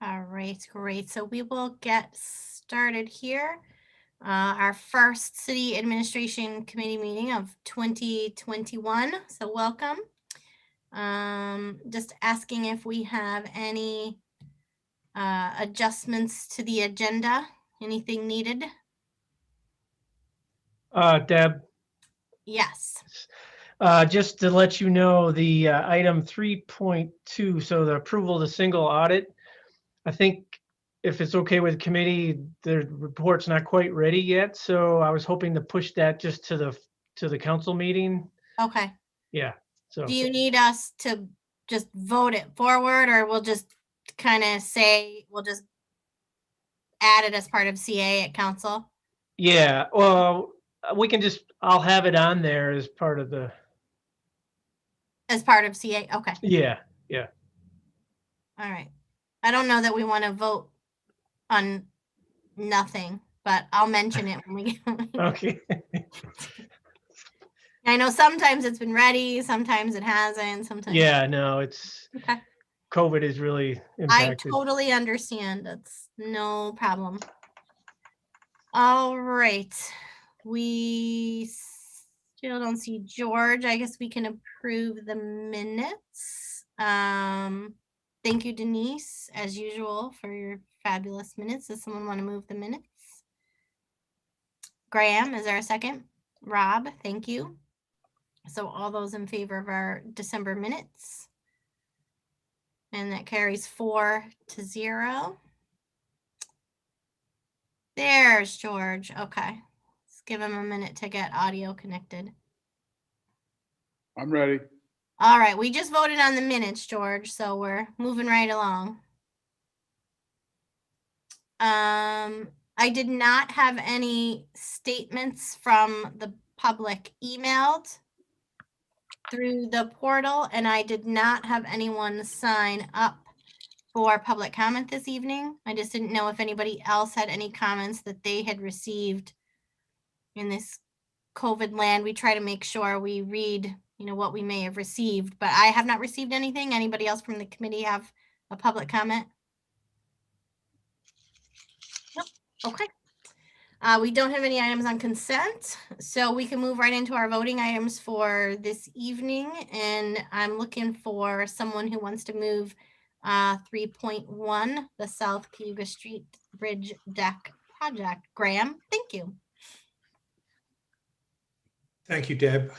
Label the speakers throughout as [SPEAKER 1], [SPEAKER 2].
[SPEAKER 1] All right, great. So we will get started here. Our first City Administration Committee meeting of 2021. So welcome. Just asking if we have any adjustments to the agenda. Anything needed?
[SPEAKER 2] Deb,
[SPEAKER 1] Yes.
[SPEAKER 2] just to let you know, the item 3.2, so the approval of the single audit, I think if it's okay with the committee, the report's not quite ready yet, so I was hoping to push that just to the council meeting.
[SPEAKER 1] Okay.
[SPEAKER 2] Yeah, so.
[SPEAKER 1] Do you need us to just vote it forward, or we'll just kind of say, we'll just add it as part of CA at council?
[SPEAKER 2] Yeah, well, we can just, I'll have it on there as part of the.
[SPEAKER 1] As part of CA? Okay.
[SPEAKER 2] Yeah.
[SPEAKER 1] All right. I don't know that we want to vote on nothing, but I'll mention it when we get.
[SPEAKER 2] Okay.
[SPEAKER 1] I know sometimes it's been ready, sometimes it hasn't, sometimes.
[SPEAKER 2] Yeah, no, it's.
[SPEAKER 1] Okay.
[SPEAKER 2] COVID is really
[SPEAKER 1] I
[SPEAKER 2] impacted.
[SPEAKER 1] totally understand. That's no problem. All right. We still don't see George. I guess we can approve the minutes. Thank you, Denise, as usual, for your fabulous minutes. Does someone want to move the minutes? Graham, is there a second? Rob, thank you. So all those in favor of our December minutes? And that carries 4-0. There's George. Okay. Let's give him a minute to get audio connected.
[SPEAKER 3] I'm ready.
[SPEAKER 1] All right. We just voted on the minutes, George, so we're moving right along. I did not have any statements from the public emailed through the portal, and I did not have anyone sign up for public comment this evening. I just didn't know if anybody else had any comments that they had received in this COVID land. We try to make sure we read, what we may have received, but I have not received anything. Anybody else from the committee have a public comment? Nope. Okay. We don't have any items on consent, so we can move right into our voting items for this evening. And I'm looking for someone who wants to move 3.1, the South Cayuga Street Bridge Deck Project. Graham, thank you.
[SPEAKER 4] Thank you, Deb.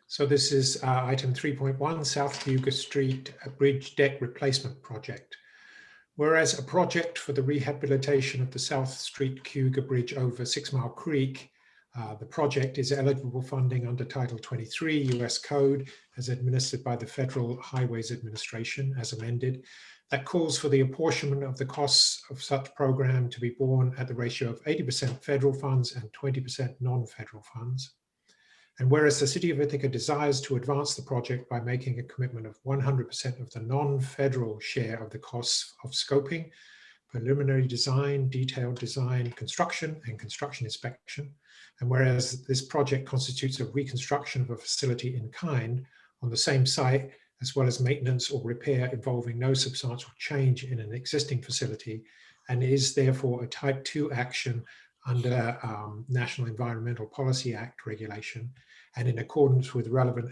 [SPEAKER 4] So this is item 3.1, South Cayuga Street Bridge Deck Replacement Project. Whereas a project for the rehabilitation of the South Street Cayuga Bridge over 6 Mile Creek, the project is eligible funding under Title 23 US Code as administered by the Federal Highways Administration as amended, that calls for the apportionment of the costs of such program to be borne at the ratio of 80% federal funds and 20% non-federal funds. And whereas the City of Ithaca desires to advance the project by making a commitment of 100% of the non-federal share of the costs of scoping, preliminary design, detailed design, construction, and construction inspection, and whereas this project constitutes a reconstruction of a facility in kind on the same site, as well as maintenance or repair involving no substantial change in an existing facility, and is therefore a Type 2 action under National Environmental Policy Act regulation, and in accordance with relevant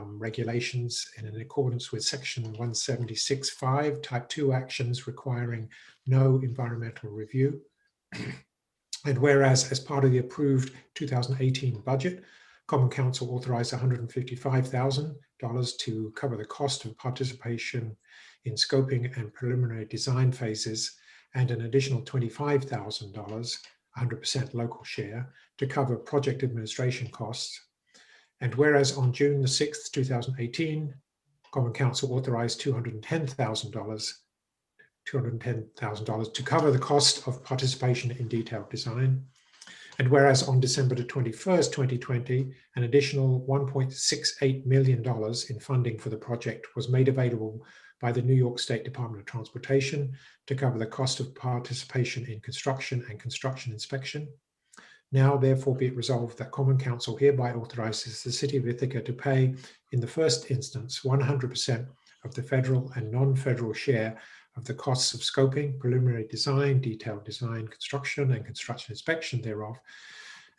[SPEAKER 4] regulations, and in accordance with section 176.5, Type 2 actions requiring no environmental review. And whereas as part of the approved 2018 budget, Common Council authorized $155,000 to cover the cost of participation in scoping and preliminary design phases, and an additional $25,000, 100% local share, to cover project administration costs. And whereas on June the 6th, 2018, Common Council authorized $210,000 to cover the cost of participation in detailed design. And whereas on December the 21st, 2020, an additional $1.68 million in funding for the project was made available by the New York State Department of Transportation to cover the cost of participation in construction and construction inspection. Now, therefore, be it resolved that Common Council hereby authorizes the City of Ithaca to pay, in the first instance, 100% of the federal and non-federal share of the costs of scoping, preliminary design, detailed design, construction, and construction inspection thereof.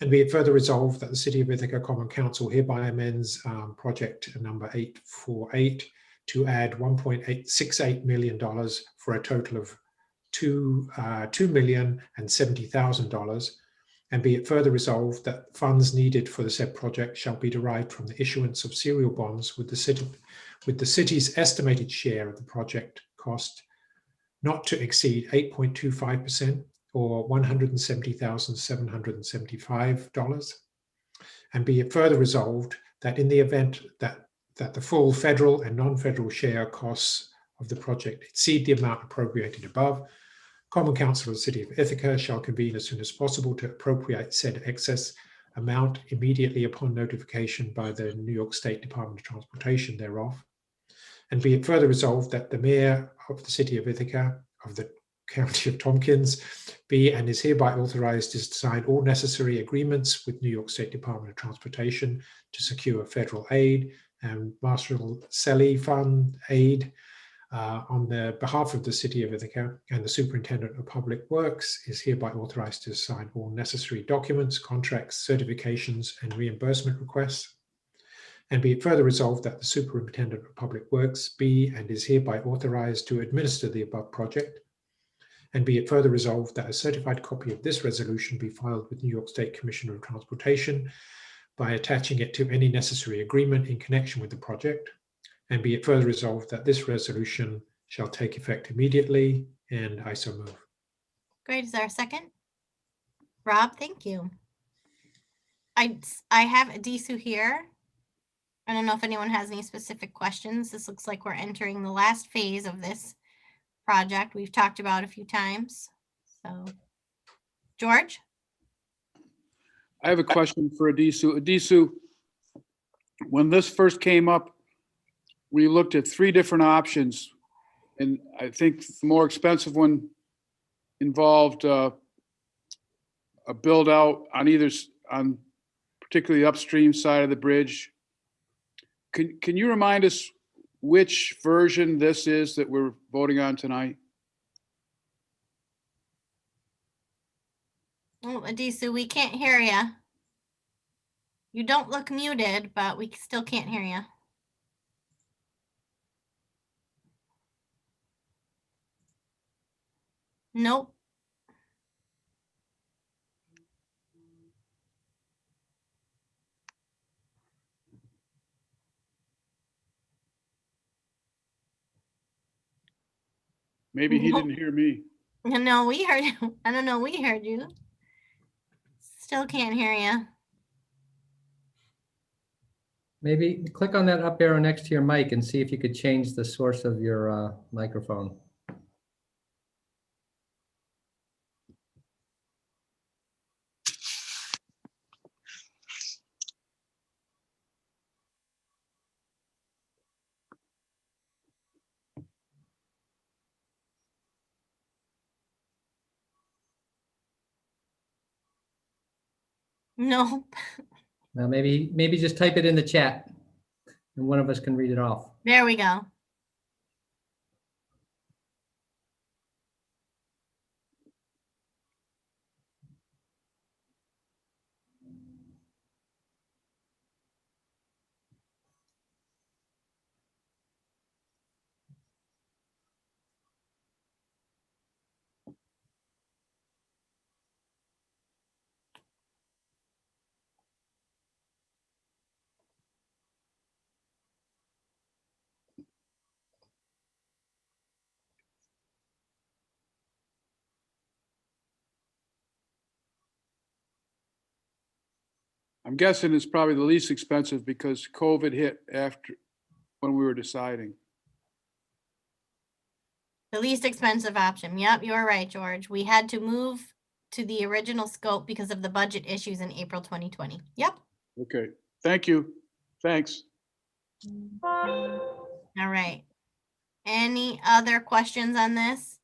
[SPEAKER 4] And be it further resolved that the City of Ithaca Common Council hereby amends project number 848 to add $1.868 million for a total of $2,070,000. And be it further resolved that funds needed for the said project shall be derived from the issuance of serial bonds with the city's estimated share of the project cost not to exceed 8.25% or $170,775. And be it further resolved that in the event that the full federal and non-federal share costs of the project exceed the amount appropriated above, Common Council of the City of Ithaca shall convene as soon as possible to appropriate said excess amount immediately upon notification by the New York State Department of Transportation thereof. And be it further resolved that the Mayor of the City of Ithaca of the County of Tompkins be and is hereby authorized to sign all necessary agreements with New York State Department of Transportation to secure federal aid and Marshall Selly Fund aid on the behalf of the City of Ithaca, and the Superintendent of Public Works is hereby authorized to sign all necessary documents, contracts, certifications, and reimbursement requests. And be it further resolved that the Superintendent of Public Works be and is hereby authorized to administer the above project. And be it further resolved that a certified copy of this resolution be filed with New York State Commissioner of Transportation by attaching it to any necessary agreement in connection with the project. And be it further resolved that this resolution shall take effect immediately, and I so move.
[SPEAKER 1] Great. Is there a second? Rob, thank you. I have Adisu here. I don't know if anyone has any specific questions. This looks like we're entering the last phase of this project we've talked about a few times. So, George?
[SPEAKER 3] I have a question for Adisu. Adisu, when this first came up, we looked at 3 different options, and I think the more expensive one involved a build out on on particularly upstream side of the bridge. Can you remind us which version this is that we're voting on tonight?
[SPEAKER 1] Oh, Adisu, we can't hear you. You don't look muted, but we still can't hear you. Nope.
[SPEAKER 3] Maybe he
[SPEAKER 1] Nope.
[SPEAKER 3] didn't hear me.
[SPEAKER 1] No, we heard you. I don't know. We heard you. Still can't hear you.
[SPEAKER 5] Maybe click on that up arrow next to your mic and see if you could change the source of your microphone.
[SPEAKER 1] Nope.
[SPEAKER 5] Now maybe just type it in the chat and one of us can read it off.
[SPEAKER 1] There we go.
[SPEAKER 3] I'm guessing it's probably the least expensive because COVID hit after when we were deciding.
[SPEAKER 1] The least expensive option. Yep, you're right, George. We had to move to the original scope because of the budget issues in April 2020. Yep.
[SPEAKER 3] Okay, thank you. Thanks.
[SPEAKER 1] All right. Any other questions on this?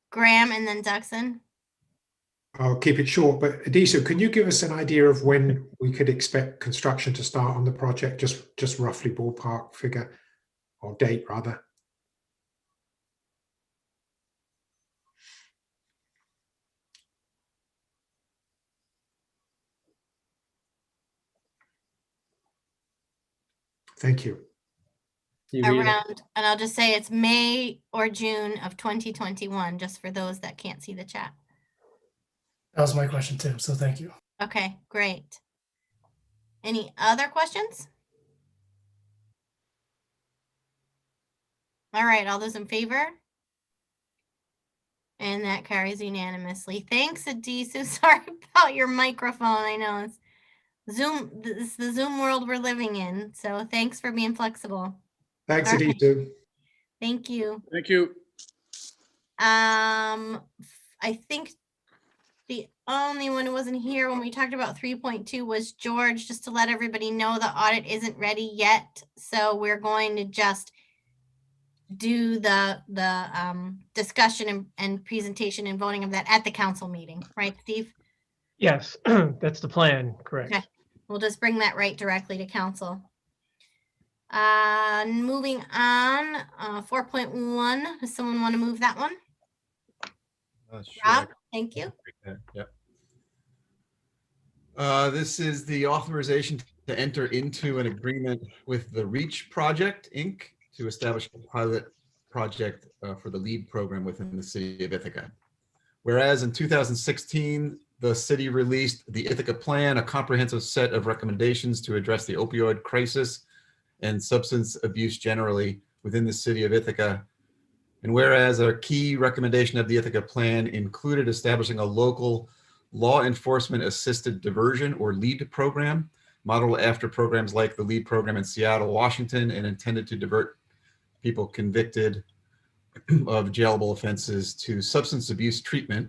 [SPEAKER 1] Graham and then Duxon.
[SPEAKER 4] I'll keep it short, but Adisu, can you give us an idea of when we could expect construction to start on the project? Just roughly ballpark figure or date rather. Thank you.
[SPEAKER 5] You read it?
[SPEAKER 1] around, and I'll just say it's May or June of 2021, just for those that can't see the chat.
[SPEAKER 6] That was my question too, so thank you.
[SPEAKER 1] Okay, great. Any other questions? All right, all those in favor? And that carries unanimously. Thanks, Adisu. Sorry about your microphone. I know it's Zoom, this is the Zoom world we're living in. So thanks for being flexible.
[SPEAKER 4] Thanks,
[SPEAKER 1] All right.
[SPEAKER 4] Adisu.
[SPEAKER 1] Thank you.
[SPEAKER 3] Thank you.
[SPEAKER 1] I think the only one who wasn't here when we talked about 3.2 was George, just to let everybody know the audit isn't ready yet. So we're going to just do the discussion and presentation and voting of that at the council meeting, right, Steve?
[SPEAKER 2] Yes, that's the plan, correct.
[SPEAKER 1] Okay. We'll just bring that right directly to council. Moving on, 4.1, does someone want to move that one?
[SPEAKER 7] Sure.
[SPEAKER 1] Rob, thank you.
[SPEAKER 7] Yep. This is the authorization to enter into an agreement with the REACH Project, Inc. to establish a pilot project for the LEAD program within the city of Ithaca. Whereas in 2016, the city released the Ithaca Plan, a comprehensive set of recommendations to address the opioid crisis and substance abuse generally within the city of Ithaca. And whereas a key recommendation of the Ithaca Plan included establishing a local law enforcement assisted diversion or LEAD program, modeled after programs like the LEAD program in Seattle, Washington, and intended to divert people convicted of jailable offenses to substance abuse treatment.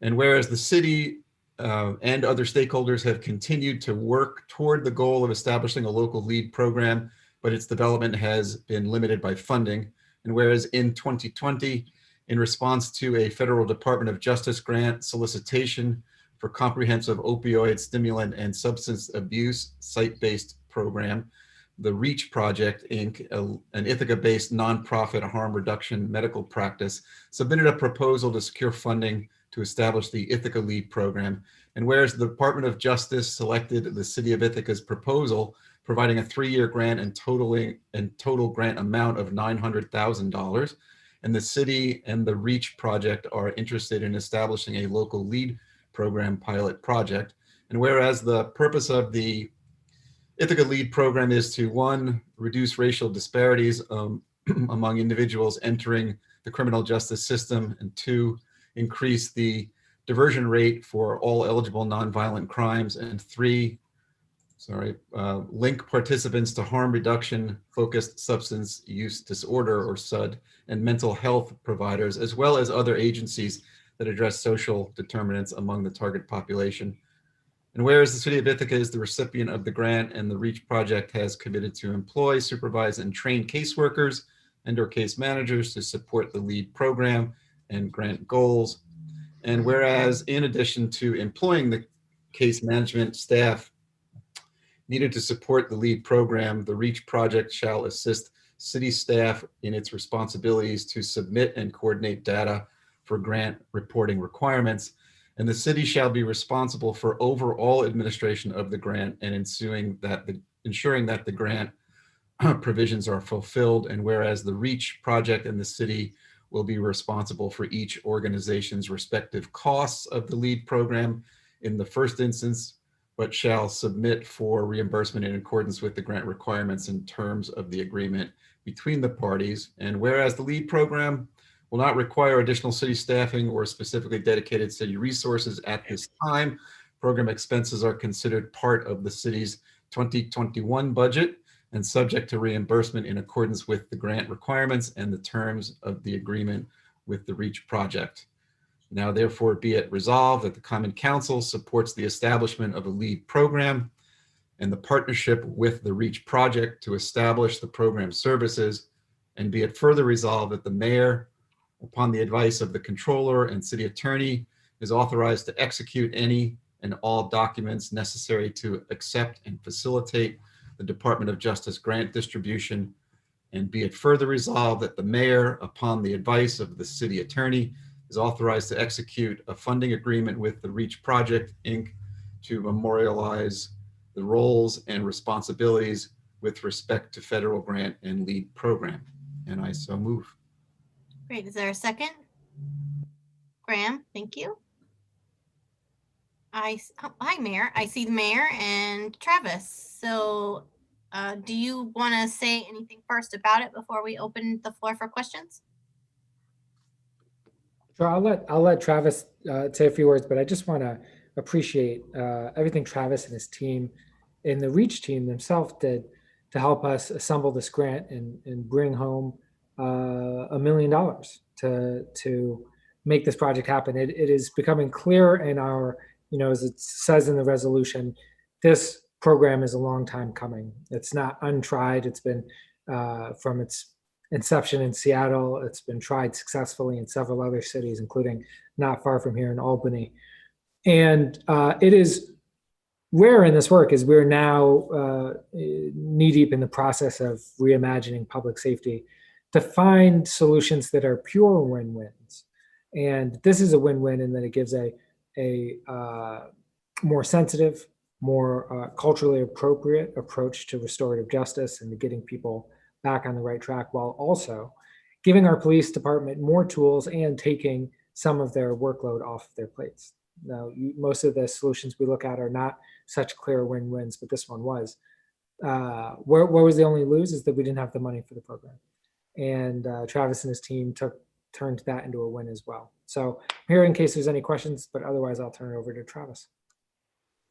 [SPEAKER 7] And whereas the city and other stakeholders have continued to work toward the goal of establishing a local LEAD program, but its development has been limited by funding. And whereas in 2020, in response to a federal Department of Justice grant solicitation for comprehensive opioid, stimulant, and substance abuse site-based program, the REACH Project, Inc., an Ithaca-based nonprofit harm reduction medical practice, submitted a proposal to secure funding to establish the Ithaca LEAD program. And whereas the Department of Justice selected the City of Ithaca's proposal, providing a 3-year grant and total grant amount of $900,000, and the city and the REACH Project are interested in establishing a local LEAD program pilot project. And whereas the purpose of the Ithaca LEAD program is to, 1, reduce racial disparities among individuals entering the criminal justice system, and 2, increase the diversion rate for all eligible nonviolent crimes, and 3, link participants to harm reduction focused substance use disorder or SUD and mental health providers, as well as other agencies that address social determinants among the target population. And whereas the City of Ithaca is the recipient of the grant and the REACH Project has committed to employ, supervise, and train caseworkers and/or case managers to support the LEAD program and grant goals. And whereas in addition to employing the case management staff needed to support the LEAD program, the REACH Project shall assist city staff in its responsibilities to submit and coordinate data for grant reporting requirements. And the city shall be responsible for overall administration of the grant and ensuring that the grant provisions are fulfilled. And whereas the REACH Project and the city will be responsible for each organization's respective costs of the LEAD program in the first instance, but shall submit for reimbursement in accordance with the grant requirements and terms of the agreement between the parties. And whereas the LEAD program will not require additional city staffing or specifically dedicated city resources at this time, program expenses are considered part of the city's 2021 budget and subject to reimbursement in accordance with the grant requirements and the terms of the agreement with the REACH Project. Now, therefore, be it resolved that the Common Council supports the establishment of a LEAD program and the partnership with the REACH Project to establish the program services, and be it further resolved that the mayor, upon the advice of the controller and city attorney, is authorized to execute any and all documents necessary to accept and facilitate the Department of Justice grant distribution. And be it further resolved that the mayor, upon the advice of the city attorney, is authorized to execute a funding agreement with the REACH Project, Inc. to memorialize the roles and responsibilities with respect to federal grant and lead program. And I so move.
[SPEAKER 1] Great. Is there a second? Graham, thank you. Hi, Mayor. I see the mayor and Travis. So do you want to say anything first about it before we open the floor for questions?
[SPEAKER 8] Sure, I'll let Travis say a few words, but I just want to appreciate everything Travis and his team and the Reach team themselves did to help us assemble this grant and bring home $1 million to make this project happen. It is becoming clear in our, as it says in the resolution, this program is a long time coming. It's not untried. It's been from its inception in Seattle. It's been tried successfully in several other cities, including not far from here in Albany. And it is where in this work is we're now knee deep in the process of reimagining public safety to find solutions that are pure win-wins. And this is a win-win in that it gives a more sensitive, more culturally appropriate approach to restorative justice and to getting people back on the right track, while also giving our police department more tools and taking some of their workload off their plates. Now, most of the solutions we look at are not such clear win-wins, but this one was. Where was the only lose is that we didn't have the money for the program. And Travis and his team turned that into a win as well. So I'm here in case there's any questions, but otherwise I'll turn it over to Travis.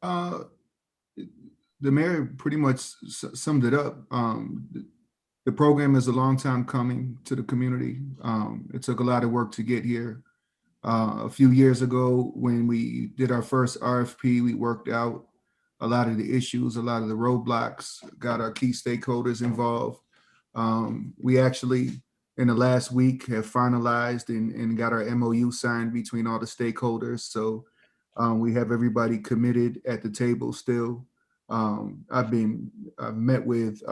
[SPEAKER 9] The mayor pretty much summed it up. The program is a long time coming to the community. It took a lot of work to get here. A few years ago, when we did our first RFP, we worked out a lot of the issues, a lot of the roadblocks, got our key stakeholders involved. We actually, in the last week, have finalized and got our MOU signed between all the stakeholders. So we have everybody committed at the table still. I've met with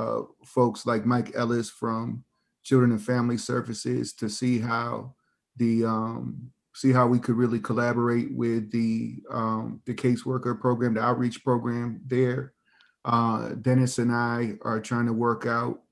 [SPEAKER 9] folks like Mike Ellis from Children and Family Services to see how we could really collaborate with the caseworker program, the outreach program there. Dennis and I are trying to work out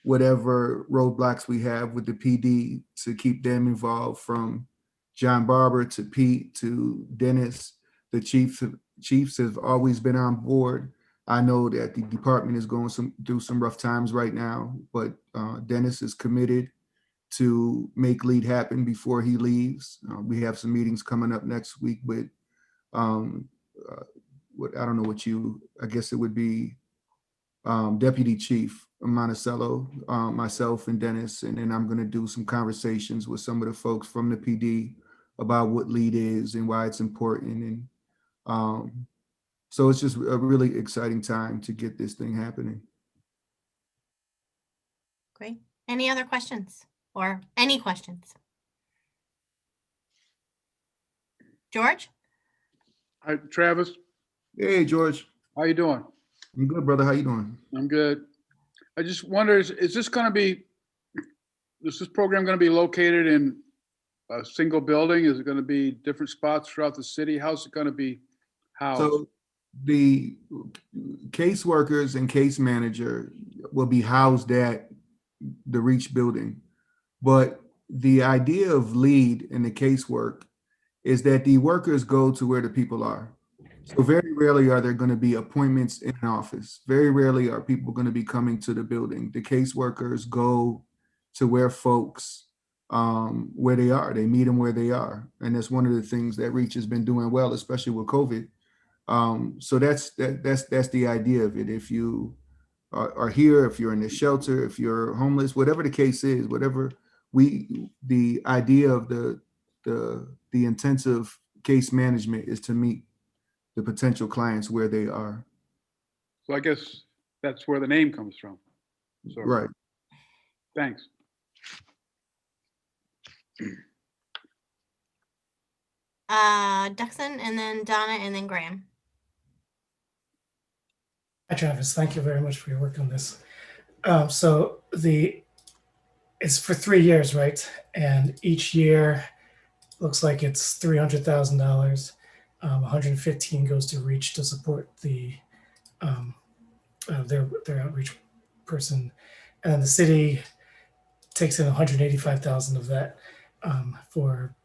[SPEAKER 9] whatever roadblocks we have with the PD to keep them involved, from John Barber to Pete to Dennis. The chiefs have always been on board. I know that the department is going through some rough times right now, but Dennis is committed to make LEAD happen before he leaves. We have some meetings coming up next week with, I don't know I guess it would be Deputy Chief Monticello, myself and Dennis, and then I'm gonna do some conversations with some of the folks from the PD about what LEAD is and why it's important. And so it's just a really exciting time to get this thing happening.
[SPEAKER 1] Great. Any other questions or any questions? George?
[SPEAKER 3] Hi, Travis.
[SPEAKER 9] Hey, George.
[SPEAKER 3] How you doing?
[SPEAKER 9] I'm good, brother. How you doing?
[SPEAKER 3] I'm good. I just wonder, is this program going to be located in a single building? Is it going to be different spots throughout the city? How's it going to be housed?
[SPEAKER 9] So the caseworkers and case manager will be housed at the Reach building. But the idea of LEAD in the casework is that the workers go to where the people are. So very rarely are there going to be appointments in an office. Very rarely are people going to be coming to the building. The caseworkers go to where folks, where they are. They meet them where they are. And that's one of the things that Reach has been doing well, especially with COVID. So that's the idea of it. If you are here, if you're in the shelter, if you're homeless, whatever the case is, the idea of the intensive case management is to meet the potential clients where they are.
[SPEAKER 3] So I guess that's where the name comes from. So,
[SPEAKER 9] Right.
[SPEAKER 3] Thanks.
[SPEAKER 1] Dixon, and then Donna, and then Graham.
[SPEAKER 6] Hi, Travis. Thank you very much for your work on this. So it's for 3 years, right? And each year looks like it's $300,000. 115 goes to Reach to support the their outreach person, and the city takes in 185,000 of that for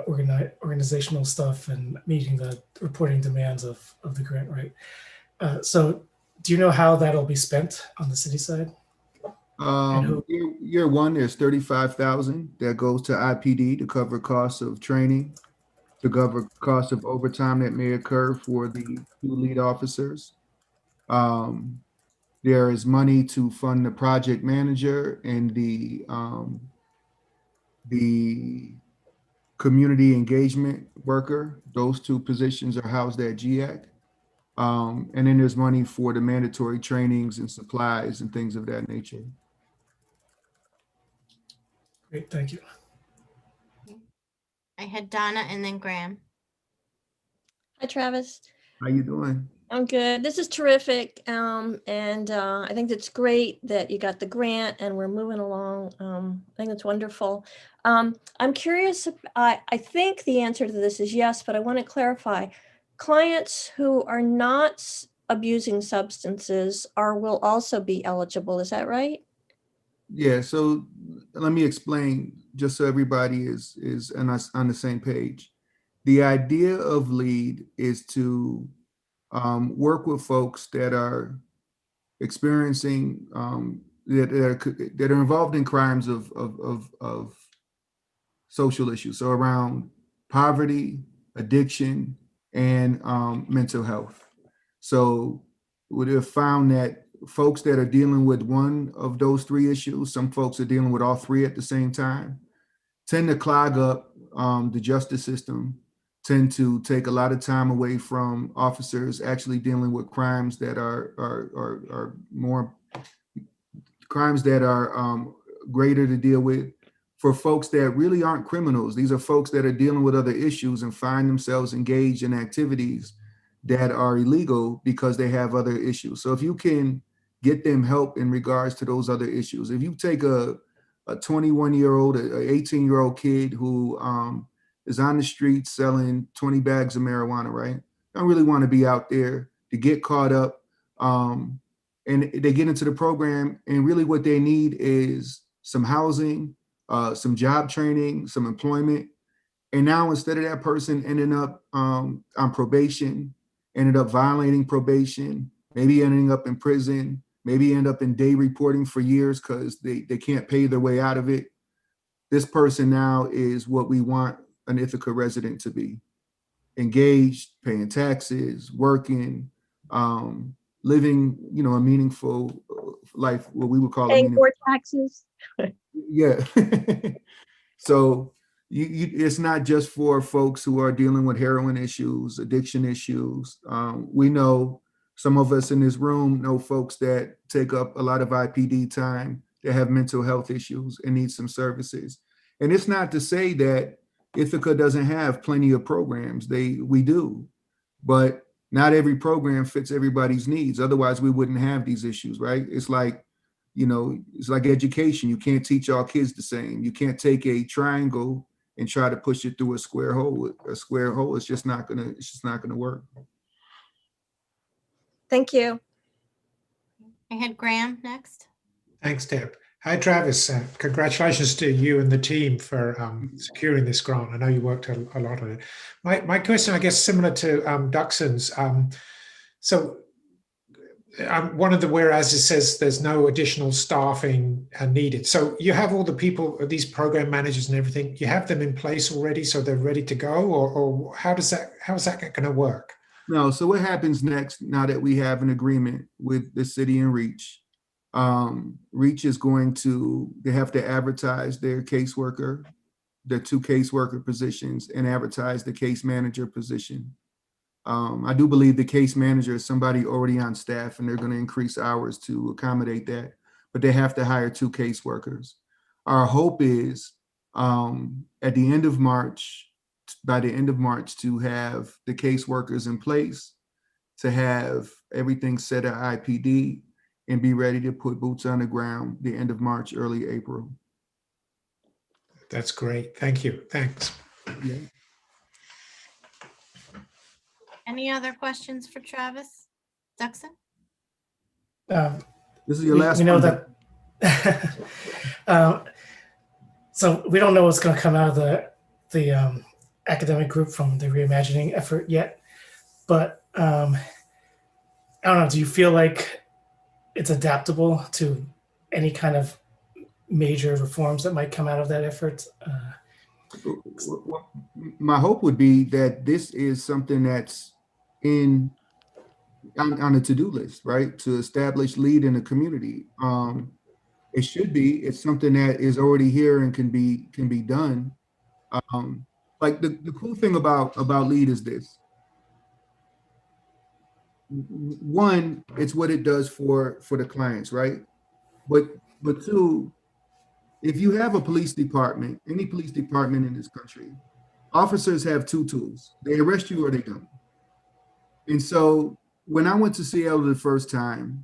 [SPEAKER 6] organizational stuff and meeting the reporting demands of the grant rate. So do you know how that'll be spent on the city side? And who?
[SPEAKER 9] Year one, there's 35,000 that goes to IPD to cover costs of training, to cover costs of overtime that may occur for the two lead officers. There is money to fund the project manager and the community engagement worker. Those two positions are housed at GIAC. And then there's money for the mandatory trainings and supplies and things of that nature.
[SPEAKER 6] Great, thank you.
[SPEAKER 1] I had Donna and then Graham.
[SPEAKER 10] Hi, Travis.
[SPEAKER 9] How you doing?
[SPEAKER 10] I'm good. This is terrific. I think it's great that you got the grant and we're moving along. I think it's wonderful. I'm curious, I think the answer to this is yes, but I want to clarify. Clients who are not abusing substances will also be eligible. Is that right?
[SPEAKER 9] Yeah, so let me explain just so everybody is on the same page. The idea of LEAD is to work with folks that are experiencing that are involved in crimes of social issues, so around poverty, addiction, and mental health. So we have found that folks that are dealing with one of those three issues, some folks are dealing with all three at the same time, tend to clog up the justice system, tend to take a lot of time away from officers actually dealing with crimes that are more crimes that are greater to deal with. For folks that really aren't criminals, these are folks that are dealing with other issues and find themselves engaged in activities that are illegal because they have other issues. So if you can get them help in regards to those other issues, if you take a 21-year-old, an 18-year-old kid who is on the street selling 20 bags of marijuana, right? Don't really want to be out there, to get caught up. And they get into the program, and really what they need is some housing, some job training, some employment. And now instead of that person ending up on probation, ended up violating probation, maybe ending up in prison, maybe end up in day reporting for years because they can't pay their way out of it. This person now is what we want an Ithaca resident to be: engaged, paying taxes, working, living, a meaningful life, what we would call a
[SPEAKER 10] Paying
[SPEAKER 9] meaningful.
[SPEAKER 10] more taxes.
[SPEAKER 9] Yeah. So it's not just for folks who are dealing with heroin issues, addiction issues. We know, some of us in this room know folks that take up a lot of IPD time, that have mental health issues and need some services. And it's not to say that Ithaca doesn't have plenty of programs. We do, but not every program fits everybody's needs. Otherwise, we wouldn't have these issues, right? It's like education. You can't teach all kids the same. You can't take a triangle and try to push it through a square hole. A square hole is just not gonna work.
[SPEAKER 10] Thank you.
[SPEAKER 1] I had Graham next.
[SPEAKER 4] Thanks, Deb. Hi, Travis. Congratulations to you and the team for securing this grant. I know you worked a lot on it. My question, I guess, similar to Duxon's. One of the whereas it says there's no additional staffing needed. So you have all the people, these program managers and everything, you have them in place already, so they're ready to go, or how is that going to work?
[SPEAKER 9] No. So what happens next, now that we have an agreement with the city and Reach? Reach is they have to advertise their caseworker, their 2 caseworker positions, and advertise the case manager position. I do believe the case manager is somebody already on staff, and they're going to increase hours to accommodate that, but they have to hire 2 caseworkers. Our hope is by the end of March, to have the caseworkers in place, to have everything set at IPD, and be ready to put boots on the ground the end of March, early April.
[SPEAKER 4] That's great. Thank you. Thanks.
[SPEAKER 9] Yeah.
[SPEAKER 1] Any other questions for Travis Duxon?
[SPEAKER 9] This is your
[SPEAKER 6] we,
[SPEAKER 9] last
[SPEAKER 6] we know
[SPEAKER 9] one.
[SPEAKER 6] that. So we don't know what's going to come out of the academic group from the reimagining effort yet, but I don't know. Do you feel like it's adaptable to any kind of major reforms that might come out of that effort?
[SPEAKER 9] My hope would be that this is something that's on a to-do list, right? To establish lead in the community. It should be. It's something that is already here and can be done. Like the cool thing about lead is this. One, it's what it does for the clients, right? But two, if you have a police department, any police department in this country, officers have two tools. They arrest you or they don't. And so when I went to Seattle the first time,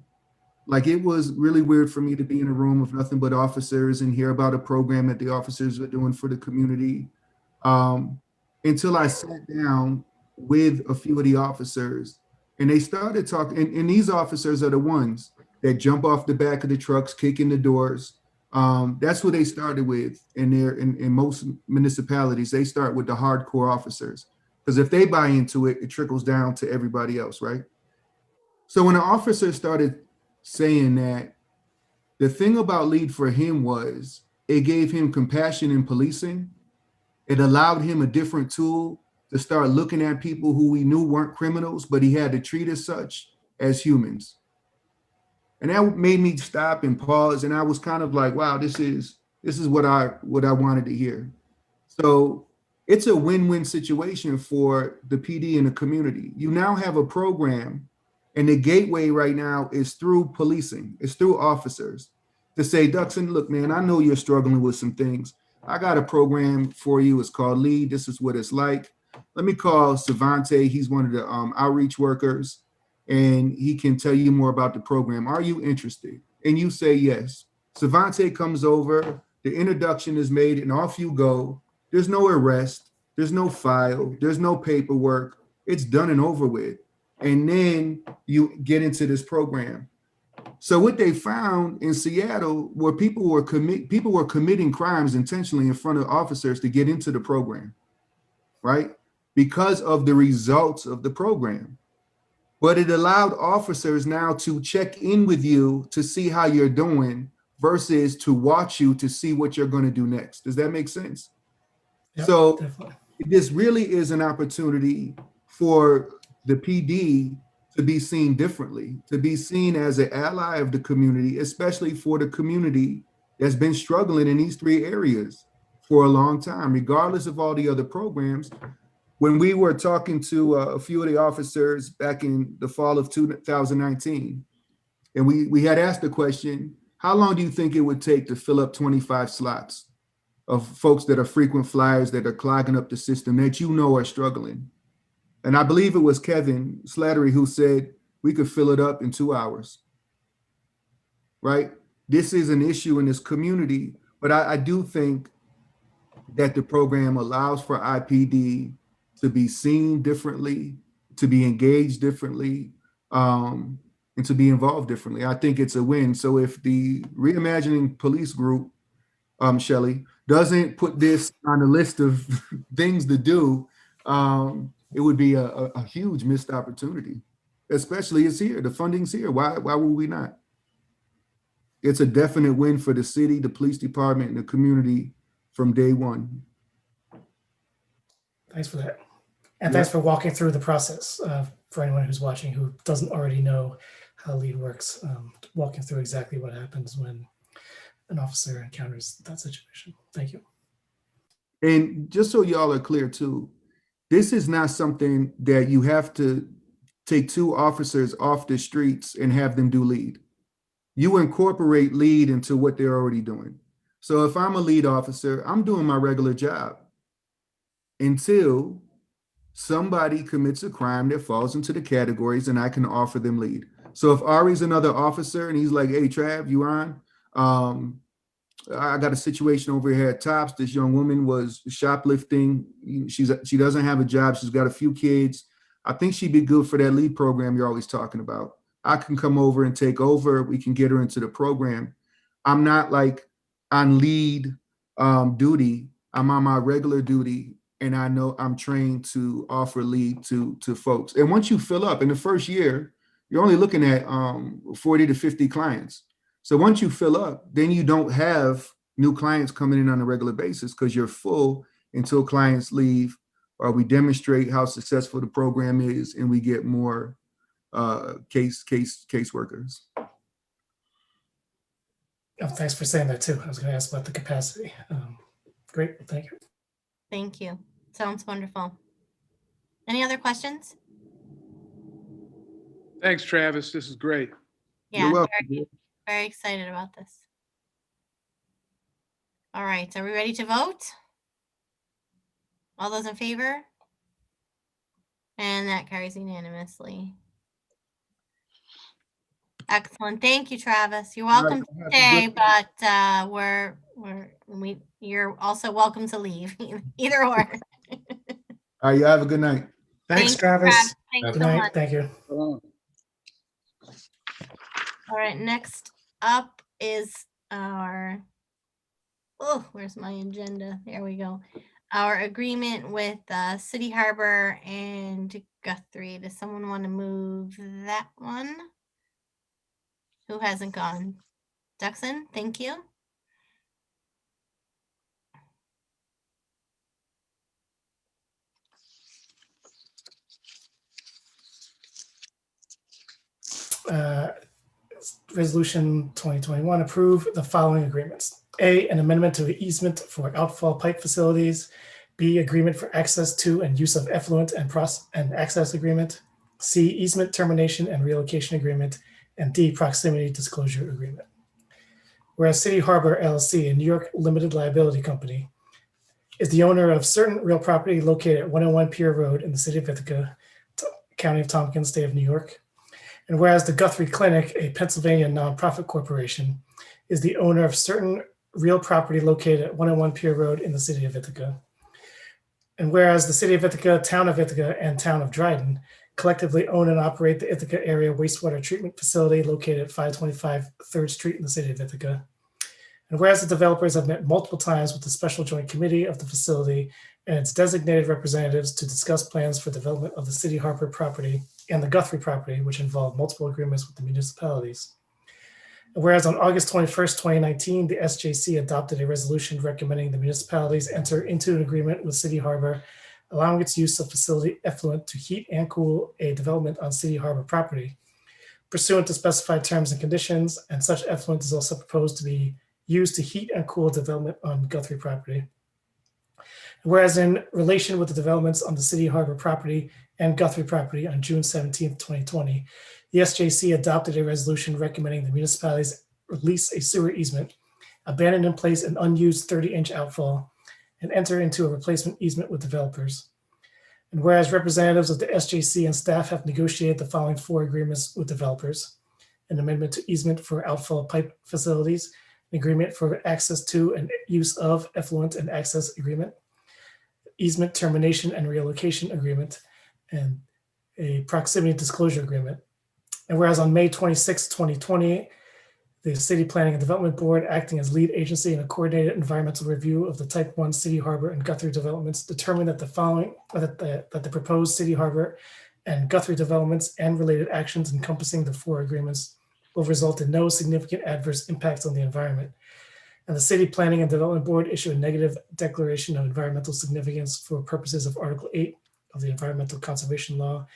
[SPEAKER 9] like it was really weird for me to be in a room with nothing but officers and hear about a program that the officers are doing for the community. Until I sat down with a few of the officers and they started talking, and these officers are the ones that jump off the back of the trucks, kick in the doors. That's what they started with in most municipalities. They start with the hardcore officers because if they buy into it, it trickles down to everybody else, right? So when the officer started saying that, the thing about lead for him was it gave him compassion in policing. It allowed him a different tool to start looking at people who we knew weren't criminals, but he had to treat as such as humans. And that made me stop and pause. And I was kind of like, wow, this is what I wanted to hear. So it's a win-win situation for the PD and the community. You now have a program, and the gateway right now is through policing. It's through officers to say, Duxon, look, man, I know you're struggling with some things. I got a program for you. It's called Lead. This is what it's like. Let me call Savante. He's one of the outreach workers, and he can tell you more about the program. Are you interested? And you say yes. Savante comes over, the introduction is made, and off you go. There's no arrest. There's no file. There's no paperwork. It's done and over with. And then you get into this program. So what they found in Seattle were people were committing crimes intentionally in front of officers to get into the program, right? Because of the results of the program. But it allowed officers now to check in with you to see how you're doing versus to watch you to see what you're going to do next. Does that make sense?
[SPEAKER 6] Yep,
[SPEAKER 9] So
[SPEAKER 6] definitely.
[SPEAKER 9] this really is an opportunity for the PD to be seen differently, to be seen as an ally of the community, especially for the community that's been struggling in these three areas for a long time, regardless of all the other programs. When we were talking to a few of the officers back in the fall of 2019, and we had asked the question, how long do you think it would take to fill up 25 slots of folks that are frequent flyers that are clogging up the system that you know are struggling? And I believe it was Kevin Slattery who said we could fill it up in 2 hours, right? This is an issue in this community, but I do think that the program allows for IPD to be seen differently, to be engaged differently, and to be involved differently. I think it's a win. So if the Reimagining Police Group, Shelley, doesn't put this on the list of things to do, it would be a huge missed opportunity, especially it's here. The funding's here. Why would we not? It's a definite win for the city, the police department, and the community from day one.
[SPEAKER 6] Thanks for that. And thanks for walking through the process for anyone who's watching who doesn't already know how LEAD works, walking through exactly what happens when an officer encounters that situation. Thank you.
[SPEAKER 9] And just so y'all are clear too, this is not something that you have to take two officers off the streets and have them do lead. You incorporate lead into what they're already doing. So if I'm a lead officer, I'm doing my regular job until somebody commits a crime that falls into the categories and I can offer them lead. So if Ari's another officer and he's like, hey, Trav, you on? I got a situation over here at Tops. This young woman was shoplifting. She doesn't have a job. She's got a few kids. I think she'd be good for that lead program you're always talking about. I can come over and take over. We can get her into the program. I'm not like on lead duty. I'm on my regular duty, and I know I'm trained to offer lead to folks. And once you fill up in the first year, you're only looking at 40 to 50 clients. So once you fill up, then you don't have new clients coming in on a regular basis because you're full until clients leave, or we demonstrate how successful the program is and we get more case workers.
[SPEAKER 6] Oh, thanks for saying that too. I was going to ask about the capacity. Great, thank you.
[SPEAKER 1] Thank you. Sounds wonderful. Any other questions?
[SPEAKER 3] Thanks, Travis. This is great.
[SPEAKER 1] Yeah,
[SPEAKER 9] You're welcome.
[SPEAKER 1] very excited about this. All right, are we ready to vote? All those in favor? And that carries unanimously. Excellent. Thank you, Travis. You're
[SPEAKER 9] All right,
[SPEAKER 1] welcome to
[SPEAKER 9] have a
[SPEAKER 1] stay,
[SPEAKER 9] good-
[SPEAKER 1] but you're also welcome to leave. Either or.
[SPEAKER 9] All right, you have a good night.
[SPEAKER 6] Thanks,
[SPEAKER 1] Thank you,
[SPEAKER 6] Travis.
[SPEAKER 1] Thanks
[SPEAKER 6] Good
[SPEAKER 1] so
[SPEAKER 6] night.
[SPEAKER 1] much.
[SPEAKER 6] Thank you.
[SPEAKER 1] All right, next up is our, oh, where's my agenda? There we go. Our agreement with City Harbor and Guthrie. Does someone want to move that one? Who hasn't gone? Duxon, thank you.
[SPEAKER 6] Resolution 2021, approve the following agreements. A, an amendment to the easement for outfall pipe facilities. B, agreement for access to and use of effluent and access agreement. C, easement termination and relocation agreement. And D, proximity disclosure agreement. Whereas City Harbor LLC, a New York limited liability company, is the owner of certain real property located at 101 Pier Road in the city of Ithaca, County of Tompkins, state of New York. And whereas the Guthrie Clinic, a Pennsylvania nonprofit corporation, is the owner of certain real property located at 101 Pier Road in the city of Ithaca. And whereas the city of Ithaca, town of Ithaca, and town of Dryden collectively own and operate the Ithaca Area Wastewater Treatment Facility located at 525 3rd Street in the city of Ithaca. And whereas the developers have met multiple times with the Special Joint Committee of the facility and its designated representatives to discuss plans for development of the City Harbor property and the Guthrie property, which involve multiple agreements with the municipalities. And whereas on August 21st, 2019, the SJC adopted a resolution recommending the municipalities enter into an agreement with City Harbor, allowing its use of facility effluent to heat and cool a development on City Harbor property, pursuant to specified terms and conditions, and such effluent is also proposed to be used to heat and cool development on Guthrie property. Whereas in relation with the developments on the City Harbor property and Guthrie property on June 17th, 2020, the SJC adopted a resolution recommending the municipalities release a sewer easement, abandon in place an unused 30-inch outfall, and enter into a replacement easement with developers. And whereas representatives of the SJC and staff have negotiated the following 4 agreements with developers: an amendment to easement for outfall pipe facilities, an agreement for access to and use of effluent and access agreement, easement termination and relocation agreement, and a proximity disclosure agreement. And whereas on May 26, 2020, the City Planning and Development Board, acting as lead agency in a coordinated environmental review of the Type 1 City Harbor and Guthrie developments, determined that the proposed City Harbor and Guthrie developments and related actions encompassing the 4 agreements will result in no significant adverse impacts on the environment. And the City Planning and Development Board issued a negative declaration of environmental significance for purposes of Article 8 of the Environmental Conservation Law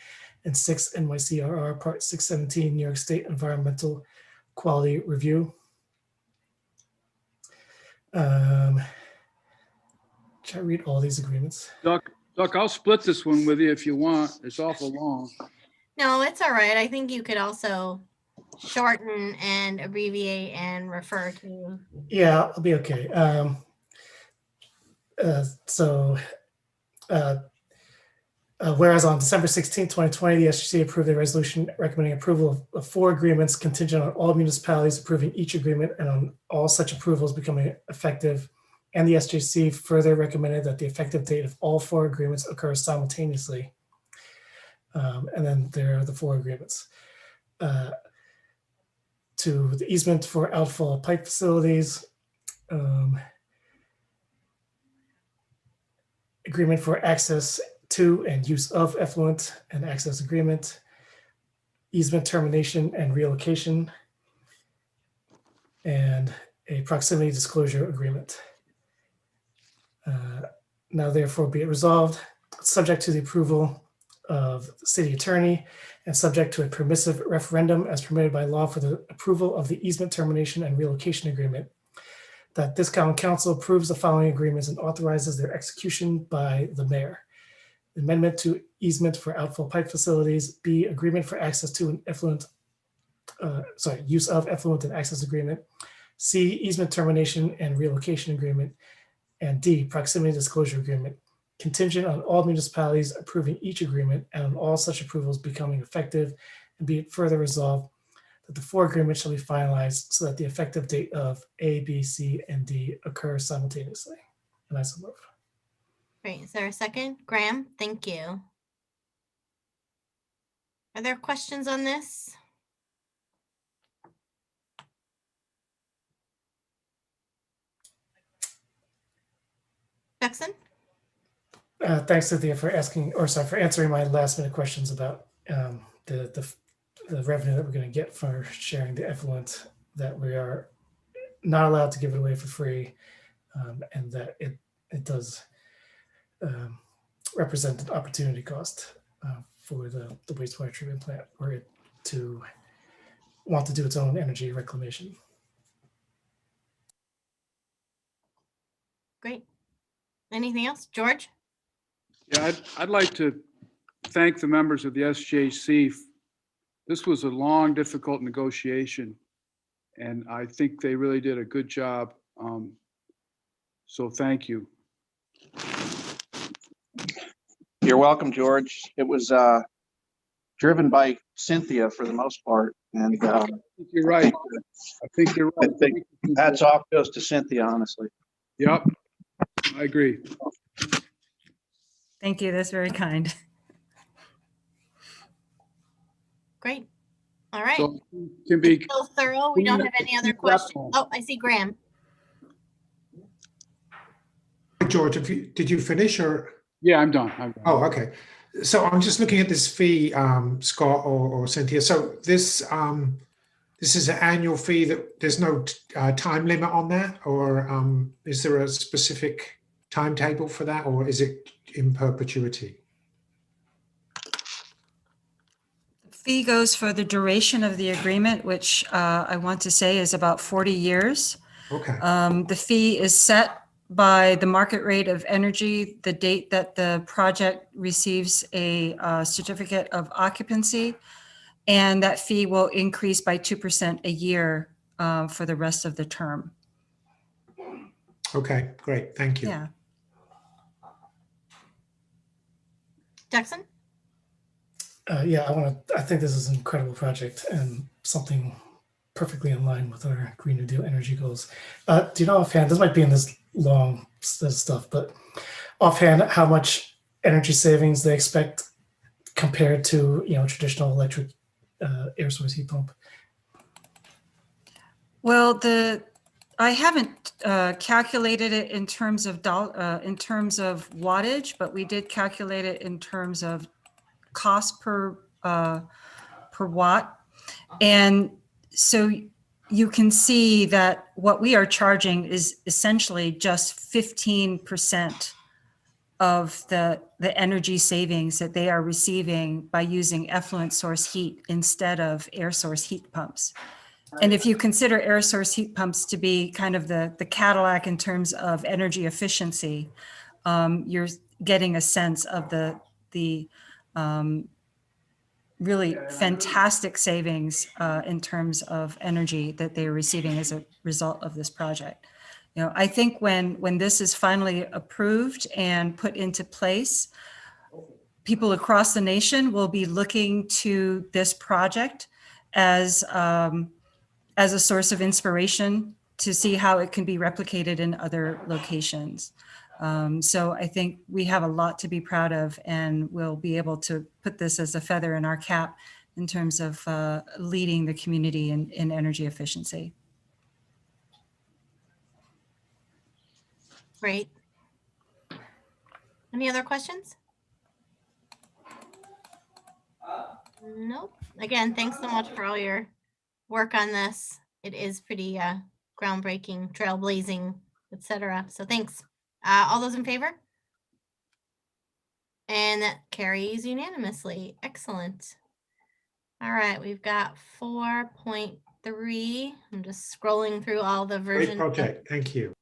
[SPEAKER 6] and 6 NYCRR Part 617 New York State Environmental Quality Review. Should I read all these agreements?
[SPEAKER 3] Duck, I'll split this one with you if you want. It's awful long.
[SPEAKER 1] No, it's all right. I think you could also shorten and abbreviate and refer to.
[SPEAKER 6] Yeah, I'll be okay. Whereas on December 16, 2020, the SGC approved a resolution recommending approval of 4 agreements contingent on all municipalities approving each agreement and on all such approvals becoming effective. And the SJC further recommended that the effective date of all 4 agreements occurs simultaneously. And then there are the 4 agreements. to the easement for outfall pipe facilities, agreement for access to and use of effluent and access agreement, easement termination and relocation, and a proximity disclosure agreement. Now therefore be it resolved, subject to the approval of the city attorney and subject to a permissive referendum as permitted by law for the approval of the easement termination and relocation agreement, that this common council approves the following agreements and authorizes their execution by the mayor. Amendment to easement for outfall pipe facilities. B, agreement for access to an effluent, use of effluent and access agreement. C, easement termination and relocation agreement. And D, proximity disclosure agreement, contingent on all municipalities approving each agreement and on all such approvals becoming effective. And be it further resolved that the four agreements shall be finalized so that the effective date of A, B, C, and D occur simultaneously. And I so move.
[SPEAKER 1] Great. Is there a second? Graham, thank you. Are there questions on this? Jackson?
[SPEAKER 6] Thanks, Cynthia, for answering my last minute questions about the revenue that we're going to get for sharing the effluent, that we are not allowed to give it away for free, and that it does represent an opportunity cost for the wastewater treatment plant, or it to want to do its own energy reclamation.
[SPEAKER 1] Great. Anything else? George?
[SPEAKER 3] Yeah, I'd like to thank the members of the SJC. This was a long, difficult negotiation, and I think they really did a good job. So thank you.
[SPEAKER 11] You're welcome, George. It was driven by Cynthia for the most part, and
[SPEAKER 3] I think you're right. I think you're right.
[SPEAKER 11] I think hats off goes to Cynthia, honestly.
[SPEAKER 3] Yep, I agree.
[SPEAKER 12] Thank you. That's very kind.
[SPEAKER 1] Great. All right.
[SPEAKER 3] So it can be
[SPEAKER 1] So thorough. We don't have any other questions. Oh, I see Graham.
[SPEAKER 4] George, did you finish or?
[SPEAKER 3] Yeah, I'm done.
[SPEAKER 4] Oh, okay. So I'm just looking at this fee, Scott or Cynthia. So this is an annual fee that there's no time limit on that, or is there a specific timetable for that, or is it in perpetuity?
[SPEAKER 12] Fee goes for the duration of the agreement, which I want to say is about 40 years.
[SPEAKER 4] Okay.
[SPEAKER 12] The fee is set by the market rate of energy, the date that the project receives a certificate of occupancy, and that fee will increase by 2% a year for the rest of the term.
[SPEAKER 4] Okay, great. Thank you.
[SPEAKER 12] Yeah.
[SPEAKER 1] Jackson?
[SPEAKER 6] Yeah, I think this is an incredible project and something perfectly in line with our Green New Deal energy goals. Do you know offhand, this might be in this long stuff, but offhand, how much energy savings they expect compared to traditional electric air source heat pump?
[SPEAKER 12] Well, I haven't calculated it in terms of wattage, but we did calculate it in terms of cost per watt, and so you can see that what we are charging is essentially just 15% of the energy savings that they are receiving by using effluent source heat instead of air source heat pumps. And if you consider air source heat pumps to be kind of the Cadillac in terms of energy efficiency, you're getting a sense of the really fantastic savings in terms of energy that they're receiving as a result of this project. I think when this is finally approved and put into place, people across the nation will be looking to this project as a source of inspiration to see how it can be replicated in other locations. So I think we have a lot to be proud of, and we'll be able to put this as a feather in our cap in terms of leading the community in energy efficiency.
[SPEAKER 1] Great. Any other questions? Nope. Again, thanks so much for all your work on this. It is pretty groundbreaking, trailblazing, etc. So thanks. All those in favor? And that carries unanimously. Excellent. All right, we've got 4.3. I'm just scrolling through all the
[SPEAKER 4] Great
[SPEAKER 1] versions.
[SPEAKER 4] project. Thank you.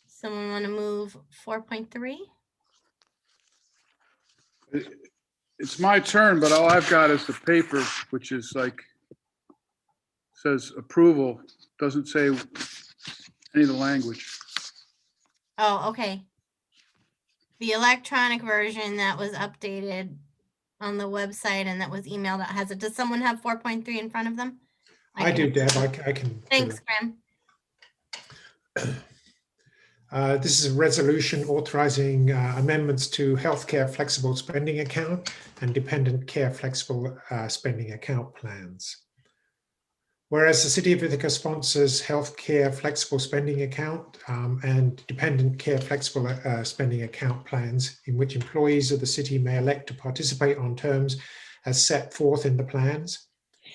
[SPEAKER 1] Someone want to move 4.3?
[SPEAKER 3] It's my turn, but all I've got is the paper, which is like, says approval, doesn't say any of the language.
[SPEAKER 1] Oh, okay. The electronic version that was updated on the website and that was emailed out has it. Does someone have 4.3 in front of them?
[SPEAKER 4] I do,
[SPEAKER 1] can-
[SPEAKER 4] Deb. I can. do
[SPEAKER 1] Thanks,
[SPEAKER 4] it.
[SPEAKER 1] Graham.
[SPEAKER 4] This is a resolution authorizing amendments to healthcare flexible spending account and dependent care flexible spending account plans. Whereas the City of Ithaca sponsors healthcare flexible spending account and dependent care flexible spending account plans in which employees of the city may elect to participate on terms as set forth in the plans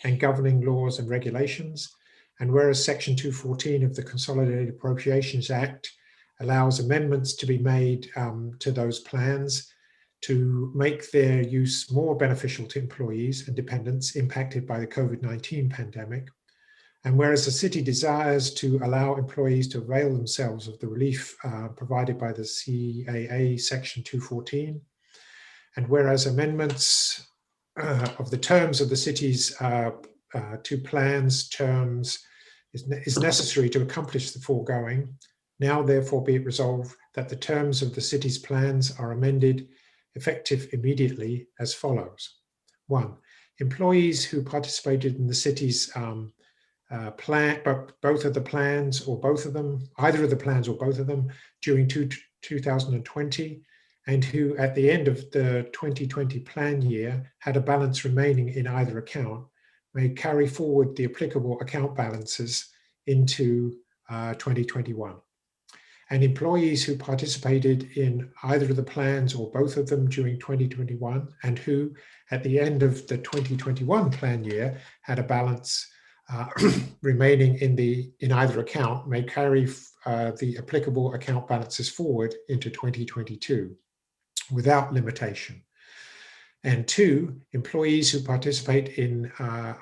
[SPEAKER 4] and governing laws and regulations. And whereas Section 214 of the Consolidated Appropriations Act allows amendments to be made to those plans to make their use more beneficial to employees and dependents impacted by the COVID-19 pandemic. And whereas the city desires to allow employees to avail themselves of the relief provided by the CAA Section 214, and whereas amendments of the terms of the city's two plans terms is necessary to accomplish the foregoing, now therefore be it resolved that the terms of the city's plans are amended effective immediately as follows. 1. Employees who participated in the city's plan, but both of the plans or both of them, either of the plans or both of them during 2020, and who at the end of the 2020 plan year had a balance remaining in either account, may carry forward the applicable account balances into 2021. And employees who participated in either of the plans or both of them during 2021 and who at the end of the 2021 plan year had a balance remaining in either account may carry the applicable account balances forward into 2022 without limitation. And 2, employees who participate in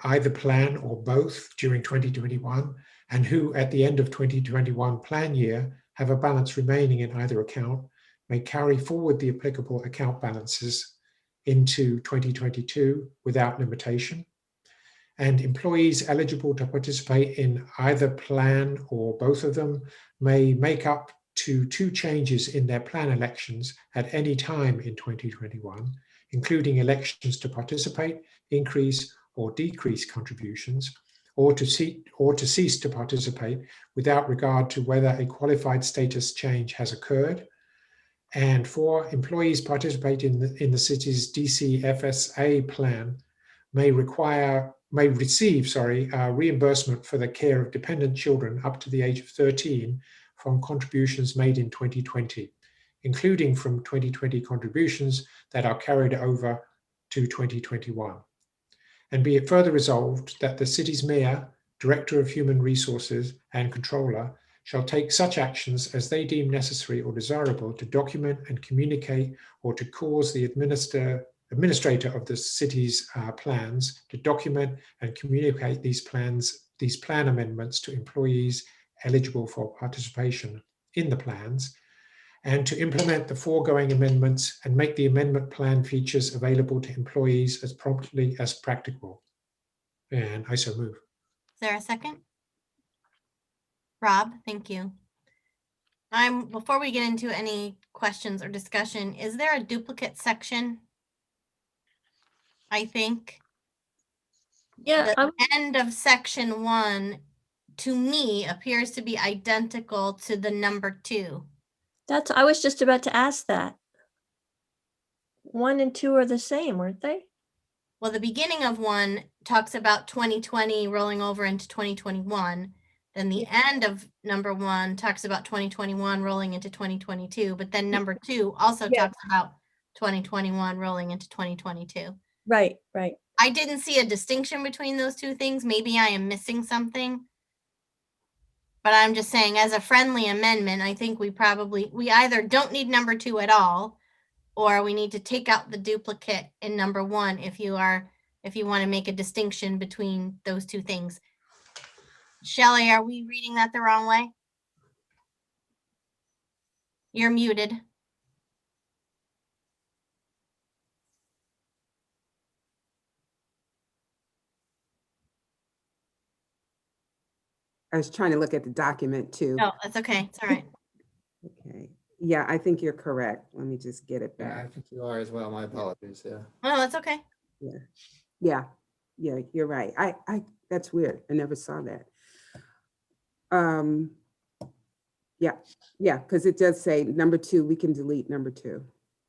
[SPEAKER 4] either plan or both during 2021 and who at the end of 2021 plan year have a balance remaining in either account may carry forward the applicable account balances into 2022 without limitation. And employees eligible to participate in either plan or both of them may make up to 2 changes in their plan elections at any time in 2021, including elections to participate, increase or decrease contributions, or to cease to participate without regard to whether a qualified status change has occurred. And 4, employees participating in the city's DCFSA plan may receive reimbursement for the care of dependent children up to the age of 13 from contributions made in 2020, including from 2020 contributions that are carried over to 2021. And be it further resolved that the city's mayor, director of human resources and controller shall take such actions as they deem necessary or desirable to document and communicate or to cause the administrator of the city's plans to document and communicate these plan amendments to employees eligible for participation in the plans, and to implement the foregoing amendments and make the amendment plan features available to employees as promptly as practicable. And I so move.
[SPEAKER 1] Is there a second? Rob, thank you. Before we get into any questions or discussion, is there a duplicate section? I think
[SPEAKER 10] Yeah,
[SPEAKER 1] the end of section 1 to me appears to be identical to the number 2.
[SPEAKER 10] I was just about to ask that. 1 and 2 are the same, weren't they?
[SPEAKER 1] Well, the beginning of one talks about 2020 rolling over into 2021. Then the end of number 1 talks about 2021 rolling into 2022. But then number 2 also
[SPEAKER 10] Yeah.
[SPEAKER 1] talks about 2021 rolling into 2022.
[SPEAKER 10] Right, right.
[SPEAKER 1] I didn't see a distinction between those two things. Maybe I am missing something. But I'm just saying, as a friendly amendment, I think we either don't need number 2 at all, or we need to take out the duplicate in number 1 if you want to make a distinction between those two things. Shelley, are we reading that the wrong way? You're muted.
[SPEAKER 13] I was trying to look at the document too.
[SPEAKER 1] No, that's okay. It's all right.
[SPEAKER 13] Okay. Yeah, I think you're correct. Let me just get it
[SPEAKER 5] Yeah, I
[SPEAKER 13] back.
[SPEAKER 5] think you are as well. My apologies. Yeah.
[SPEAKER 1] Oh, that's okay.
[SPEAKER 13] Yeah, you're right. I that's weird. I never saw that. Yeah, because it does say number 2, we can delete number 2.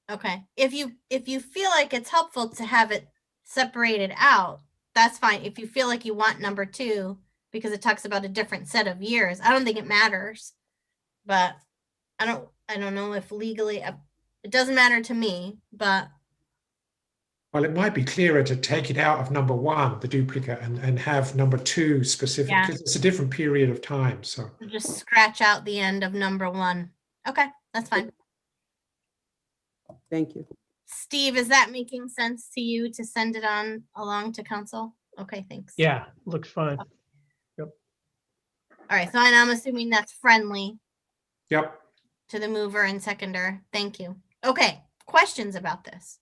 [SPEAKER 1] Okay. If you feel like it's helpful to have it separated out, that's fine. If you feel like you want number 2 because it talks about a different set of years, I don't think it matters. But I don't know if legally it doesn't matter to me, but
[SPEAKER 4] Well, it might be clearer to take it out of number 1, the duplicate, and have number 2 specific,
[SPEAKER 1] Yeah.
[SPEAKER 4] because it's a different period of time. So
[SPEAKER 1] just scratch out the end of number 1. Okay, that's fine.
[SPEAKER 13] Thank you.
[SPEAKER 1] Steve, is that making sense to you to send it on along to council? Okay, thanks.
[SPEAKER 2] Yeah, looks fine.
[SPEAKER 1] All right, so I'm assuming that's friendly
[SPEAKER 4] yep.
[SPEAKER 1] to the mover and seconder. Thank you. Okay, questions about this?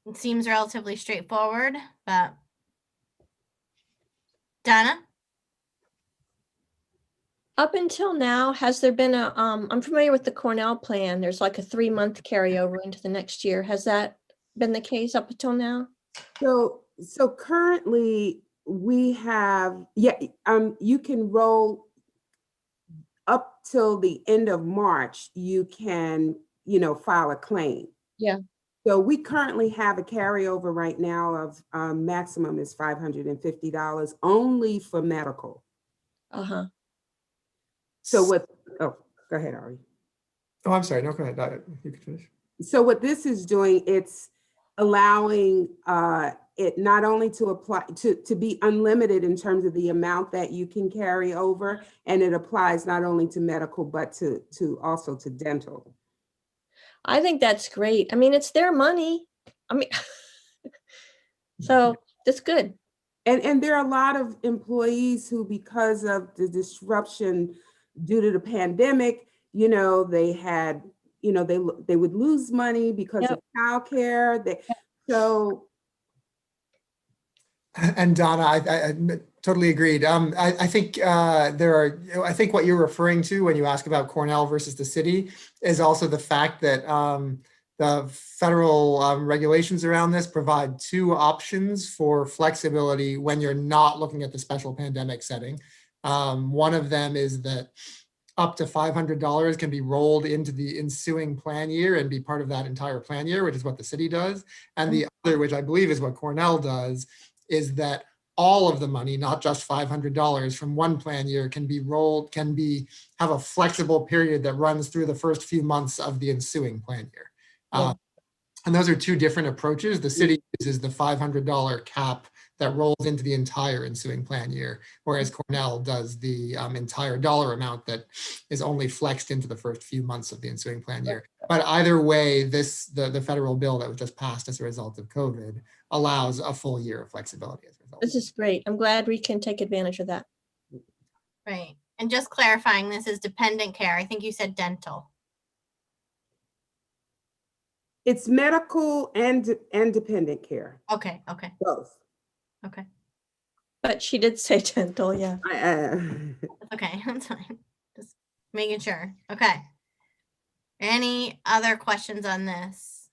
[SPEAKER 1] It seems relatively straightforward, but Donna?
[SPEAKER 10] Up until now, has there been I'm familiar with the Cornell plan. There's like a 3-month carryover into the next year. Has that been the case up until now?
[SPEAKER 13] So currently we have, you can roll up till the end of March, you can, file a claim.
[SPEAKER 10] Yeah.
[SPEAKER 13] So we currently have a carryover right now of maximum is $550 only for medical.
[SPEAKER 10] Uh-huh.
[SPEAKER 13] So go ahead, Ari.
[SPEAKER 14] Oh, I'm sorry. No, go ahead. You can finish.
[SPEAKER 13] So what this is doing, it's allowing it not only to apply to be unlimited in terms of the amount that you can carry over, and it applies not only to medical but to also to dental.
[SPEAKER 10] I think that's great. I mean, it's their money. I mean, so that's good.
[SPEAKER 13] And there are a lot of employees who, because of the disruption due to the pandemic, they had, they would lose money because of childcare.
[SPEAKER 14] And Donna, I totally agreed. I think I think what you're referring to when you ask about Cornell versus the city is also the fact that the federal regulations around this provide 2 options for flexibility when you're not looking at the special pandemic setting. One of them is that up to $500 can be rolled into the ensuing plan year and be part of that entire plan year, which is what the city does. And the other, which I believe is what Cornell does, is that all of the money, not just $500 from one plan year, can be rolled, have a flexible period that runs through the first few months of the ensuing plan year. And those are 2 different approaches. The city uses the $500 cap that rolls into the entire ensuing plan year, whereas Cornell does the entire dollar amount that is only flexed into the first few months of the ensuing plan year. But either way, the federal bill that was just passed as a result of COVID allows a full year of flexibility as a result.
[SPEAKER 10] This is great. I'm glad we can take advantage of that.
[SPEAKER 1] Right. And just clarifying, this is dependent care. I think you said dental.
[SPEAKER 13] It's medical and dependent care.
[SPEAKER 1] Okay.
[SPEAKER 13] Both.
[SPEAKER 1] Okay.
[SPEAKER 10] But she did say dental, yeah.
[SPEAKER 1] Okay, that's fine. Just making sure. Okay. Any other questions on this?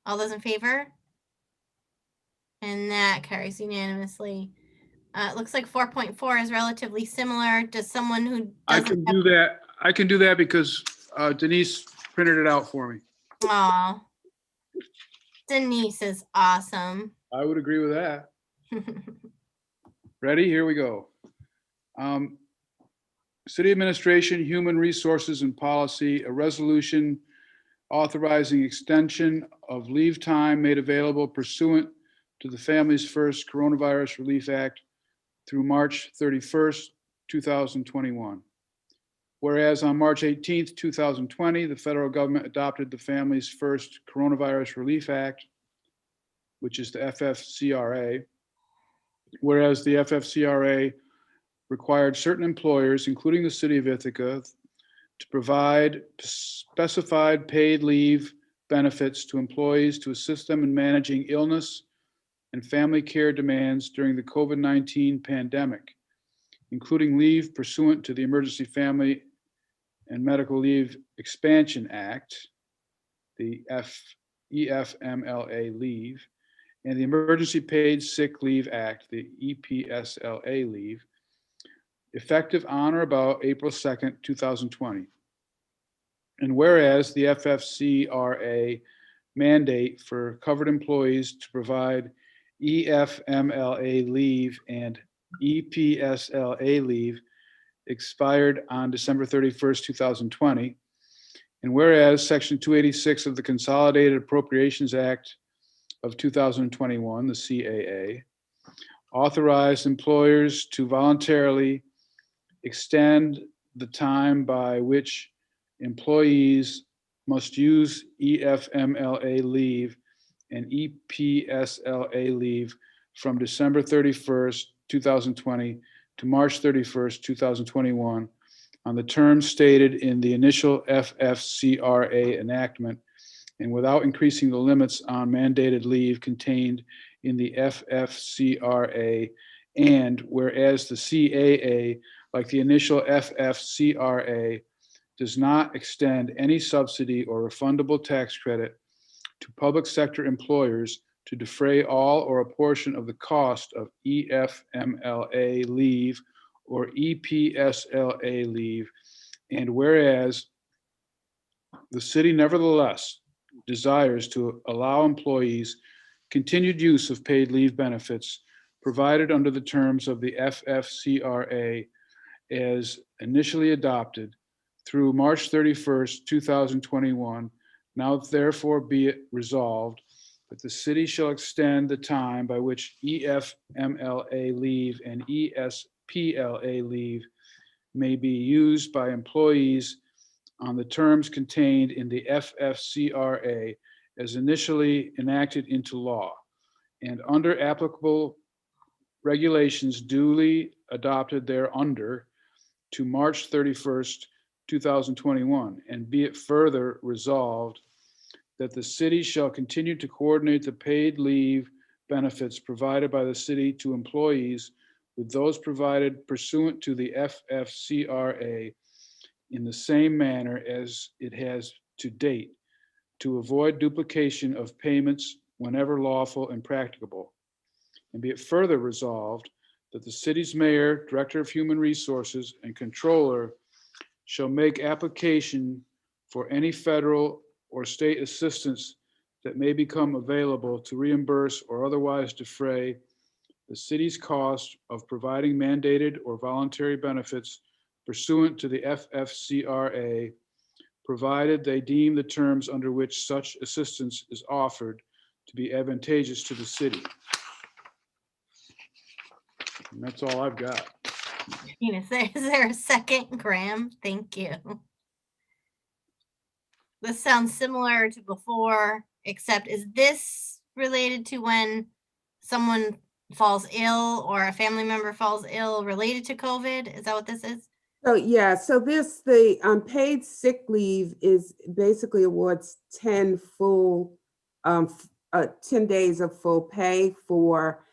[SPEAKER 1] All those in favor? And that carries unanimously. It looks like 4.4 is relatively similar. Does someone who
[SPEAKER 3] I
[SPEAKER 1] doesn't
[SPEAKER 3] can do that. I can do that because Denise printed it out for me.
[SPEAKER 1] Aw. Denise is awesome.
[SPEAKER 3] I would agree with that. Ready? Here we go. City Administration, Human Resources and Policy, a resolution authorizing extension of leave time made available pursuant to the Families First Coronavirus Relief Act through March 31st, 2021. Whereas on March 18th, 2020, the federal government adopted the Families First Coronavirus Relief Act, which is the FFCRA. Whereas the FFCRA required certain employers, including the city of Ithaca, to provide specified paid leave benefits to employees to assist them in managing illness and family care demands during the COVID-19 pandemic, including leave pursuant to the Emergency Family and Medical Leave Expansion Act, the EFMLA leave, and the Emergency Paid Sick Leave Act, the EPSLA leave, effective on or about April 2nd, 2020. And whereas the FFCRA mandate for covered employees to provide EFMLA leave and EPSLA leave expired on December 31st, 2020. And whereas Section 286 of the Consolidated Appropriations Act of 2021, the CAA, authorized employers to voluntarily extend the time by which employees must use EFMLA leave and EPSLA leave from December 31st, 2020 to March 31st, 2021 on the terms stated in the initial FFCRA enactment and without increasing the limits on mandated leave contained in the FFCRA, and whereas the CAA, like the initial FFCRA, does not extend any subsidy or refundable tax credit to public sector employers to defray all or a portion of the cost of EFMLA leave or EPSLA leave, and whereas the city nevertheless desires to allow employees continued use of paid leave benefits provided under the terms of the FFCRA as initially adopted through March 31st, 2021, now therefore be it resolved that the city shall extend the time by which EFMLA leave and ESPLA leave may be used by employees on the terms contained in the FFCRA as initially enacted into law and under applicable regulations duly adopted thereunder to March 31st, 2021, and be it further resolved that the city shall continue to coordinate the paid leave benefits provided by the city to employees with those provided pursuant to the FFCRA in the same manner as it has to date, to avoid duplication of payments whenever lawful and practicable. And be it further resolved that the city's mayor, director of human resources, and controller shall make application for any federal or state assistance that may become available to reimburse or otherwise defray the city's cost of providing mandated or voluntary benefits pursuant to the FFCRA, provided they deem the terms under which such assistance is offered to be advantageous to the city. And that's all I've got.
[SPEAKER 1] Is there a second, Graham? Thank you. This sounds similar to before, except is this related to when someone falls ill or a family member falls ill related to COVID? Is that what this is?
[SPEAKER 13] So yeah, so the paid sick leave is basically awards 10 full, 10 days of full pay for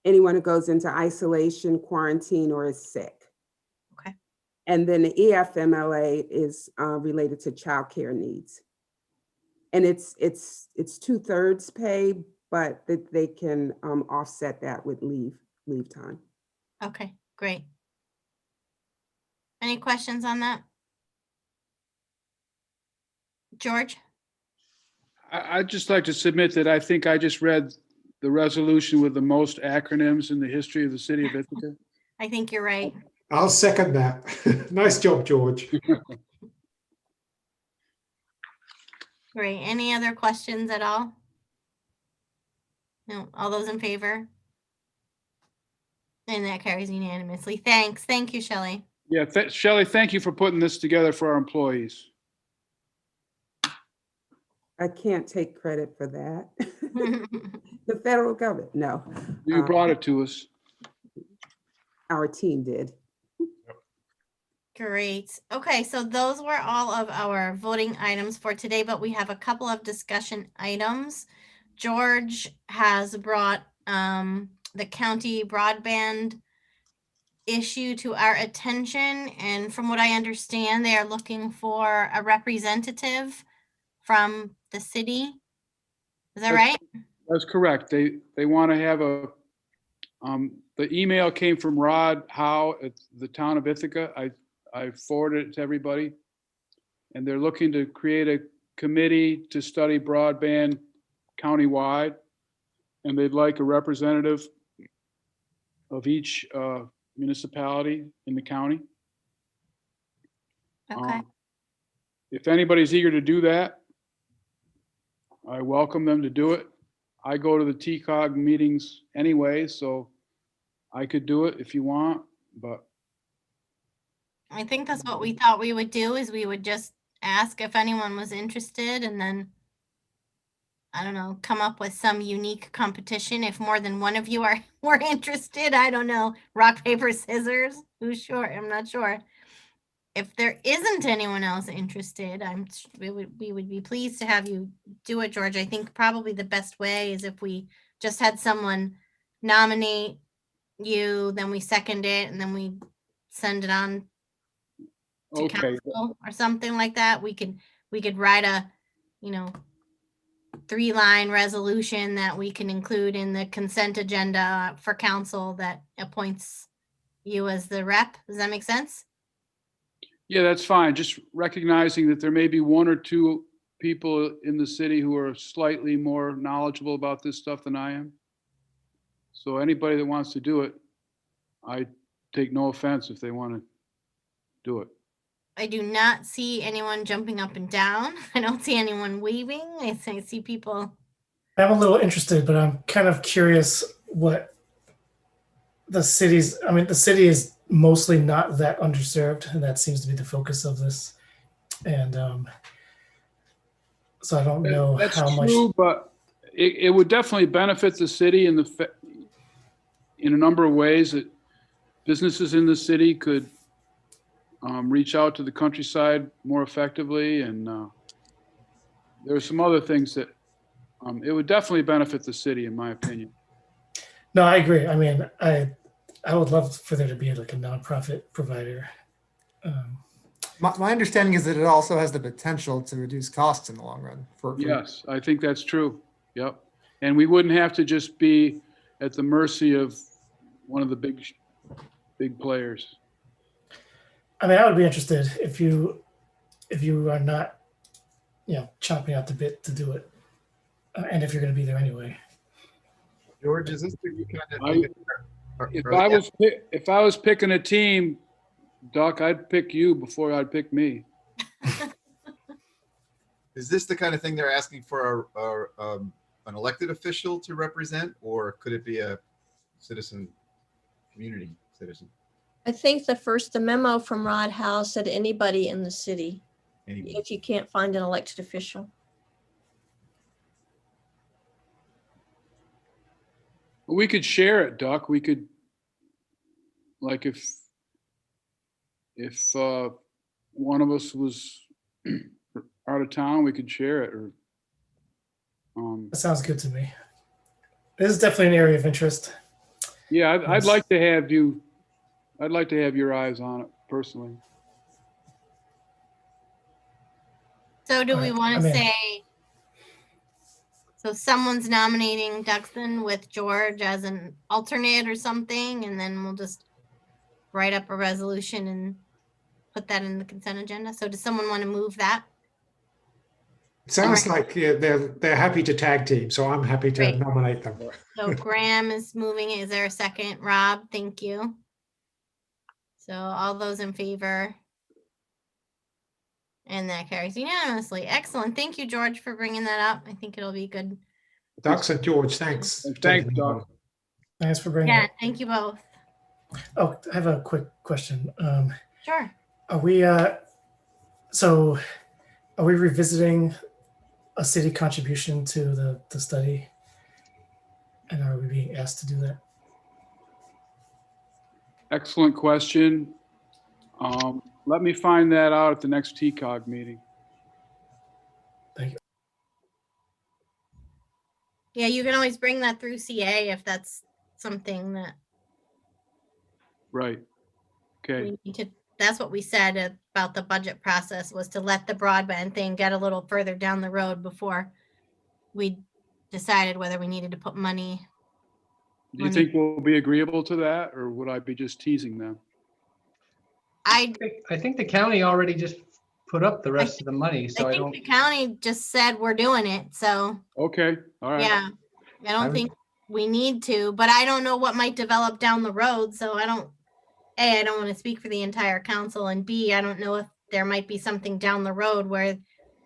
[SPEAKER 13] anyone who goes into isolation, quarantine, or is sick.
[SPEAKER 1] Okay.
[SPEAKER 13] And then the EFMLA is related to childcare needs. And it's 2/3 pay, but that they can offset that with leave time.
[SPEAKER 1] Okay, great. Any questions on that? George?
[SPEAKER 3] I'd just like to submit that I think I just read the resolution with the most acronyms in the history of the city of Ithaca.
[SPEAKER 1] I think you're right.
[SPEAKER 4] I'll second that. Nice job, George.
[SPEAKER 1] Great. Any other questions at all? No, all those in favor? And that carries unanimously. Thanks. Thank you, Shelley.
[SPEAKER 3] Yeah, Shelley, thank you for putting this together for our employees.
[SPEAKER 13] I can't take credit for that. The federal government, no.
[SPEAKER 3] You brought it to us.
[SPEAKER 13] Our team did.
[SPEAKER 1] Great. Okay, so those were all of our voting items for today, but we have a couple of discussion items. George has brought the county broadband issue to our attention, and from what I understand, they are looking for a representative from the city. Is that right?
[SPEAKER 3] That's correct. They want to have the email came from Rod Howe at the town of Ithaca. I forwarded it to everybody. And they're looking to create a committee to study broadband countywide. And they'd like a representative of each municipality in the county.
[SPEAKER 1] Okay.
[SPEAKER 3] If anybody's eager to do that, I welcome them to do it. I go to the TCOG meetings anyway, so I could do it if you want, but.
[SPEAKER 1] I think that's what we thought we would do, is we would just ask if anyone was interested, and then, I don't know, come up with some unique competition. If more than one of you were interested, I don't know, rock, paper, scissors, who's sure? I'm not sure. If there isn't anyone else interested, we would be pleased to have you do it, George. I think probably the best way is if we just had someone nominate you, then we second it, and then we send it on to
[SPEAKER 3] Okay.
[SPEAKER 1] council or something like that. We could write a, 3-line resolution that we can include in the consent agenda for council that appoints you as the rep. Does that make sense?
[SPEAKER 3] Yeah, that's fine. Just recognizing that there may be one or two people in the city who are slightly more knowledgeable about this stuff than I am. So anybody that wants to do it, I take no offense if they want to do it.
[SPEAKER 1] I do not see anyone jumping up and down. I don't see anyone waving. I see people.
[SPEAKER 6] I'm a little interested, but I'm kind of curious what the city is mostly not that underserved, and that seems to be the focus of this. And so I don't know
[SPEAKER 3] That's
[SPEAKER 6] how much.
[SPEAKER 3] true, but it would definitely benefit the city in a number of ways. That businesses in the city could reach out to the countryside more effectively, and there are some other things that it would definitely benefit the city, in my opinion.
[SPEAKER 6] No, I agree. I mean, I would love for there to be like a nonprofit provider.
[SPEAKER 14] My understanding is that it also has the potential to reduce costs in the long run.
[SPEAKER 3] Yes, I think that's true. Yep. And we wouldn't have to just be at the mercy of one of the big players.
[SPEAKER 6] I mean, I would be interested if you are not, chomping out the bit to do it, and if you're going to be there anyway.
[SPEAKER 7] George, is this the kind of thing
[SPEAKER 3] If I was picking a team, Doc, I'd pick you before I'd pick me.
[SPEAKER 7] Is this the kind of thing they're asking for an elected official to represent, or could it be a community citizen?
[SPEAKER 10] I think the memo from Rod Howe said anybody in the city,
[SPEAKER 7] Anybody.
[SPEAKER 10] if you can't find an elected official.
[SPEAKER 3] We could share it, Doc. We could, like, if one of us was out of town, we could share it. Or
[SPEAKER 6] That sounds good to me. This is definitely an area of interest.
[SPEAKER 3] yeah, I'd like to have you. I'd like to have your eyes on it personally.
[SPEAKER 1] So do we
[SPEAKER 6] Alright,
[SPEAKER 1] want
[SPEAKER 6] I'm
[SPEAKER 1] to
[SPEAKER 6] in.
[SPEAKER 1] say, so someone's nominating Duxton with George as an alternate or something, and then we'll just write up a resolution and put that in the consent agenda? So does someone want to move that?
[SPEAKER 4] Sounds like they're happy to tag team, so I'm happy to
[SPEAKER 1] Great.
[SPEAKER 4] nominate them.
[SPEAKER 1] So Graham is moving it. Is there a second? Rob, thank you. So all those in favor? And that carries unanimously. Excellent. Thank you, George, for bringing that up. I think it'll be good.
[SPEAKER 4] Doug St. George, thanks. for
[SPEAKER 3] Thanks,
[SPEAKER 4] taking
[SPEAKER 3] Doug.
[SPEAKER 4] over.
[SPEAKER 6] Thanks for bringing
[SPEAKER 1] Yeah,
[SPEAKER 6] it.
[SPEAKER 1] thank you both.
[SPEAKER 6] Oh, I have a quick question.
[SPEAKER 1] Sure.
[SPEAKER 6] Are we so are we revisiting a city contribution to the study? And are we being asked to do that?
[SPEAKER 3] Excellent question. Let me find that out at the next TCOG meeting.
[SPEAKER 6] Thank you.
[SPEAKER 1] Yeah, you can always bring that through CA if that's something that
[SPEAKER 3] Right. Okay.
[SPEAKER 1] we need to, that's what we said about the budget process, was to let the broadband thing get a little further down the road before we decided whether we needed to put money.
[SPEAKER 3] Do you think we'll be agreeable to that, or would I be just teasing them?
[SPEAKER 1] I
[SPEAKER 2] think the county already just put up the rest of the money, so I
[SPEAKER 1] think
[SPEAKER 2] don't.
[SPEAKER 1] the county just said we're doing it, so
[SPEAKER 3] Okay, all right.
[SPEAKER 1] yeah. I don't think we need to, but I don't know what might develop down the road, so I don't want to speak for the entire council, and B, I don't know if there might be something down the road where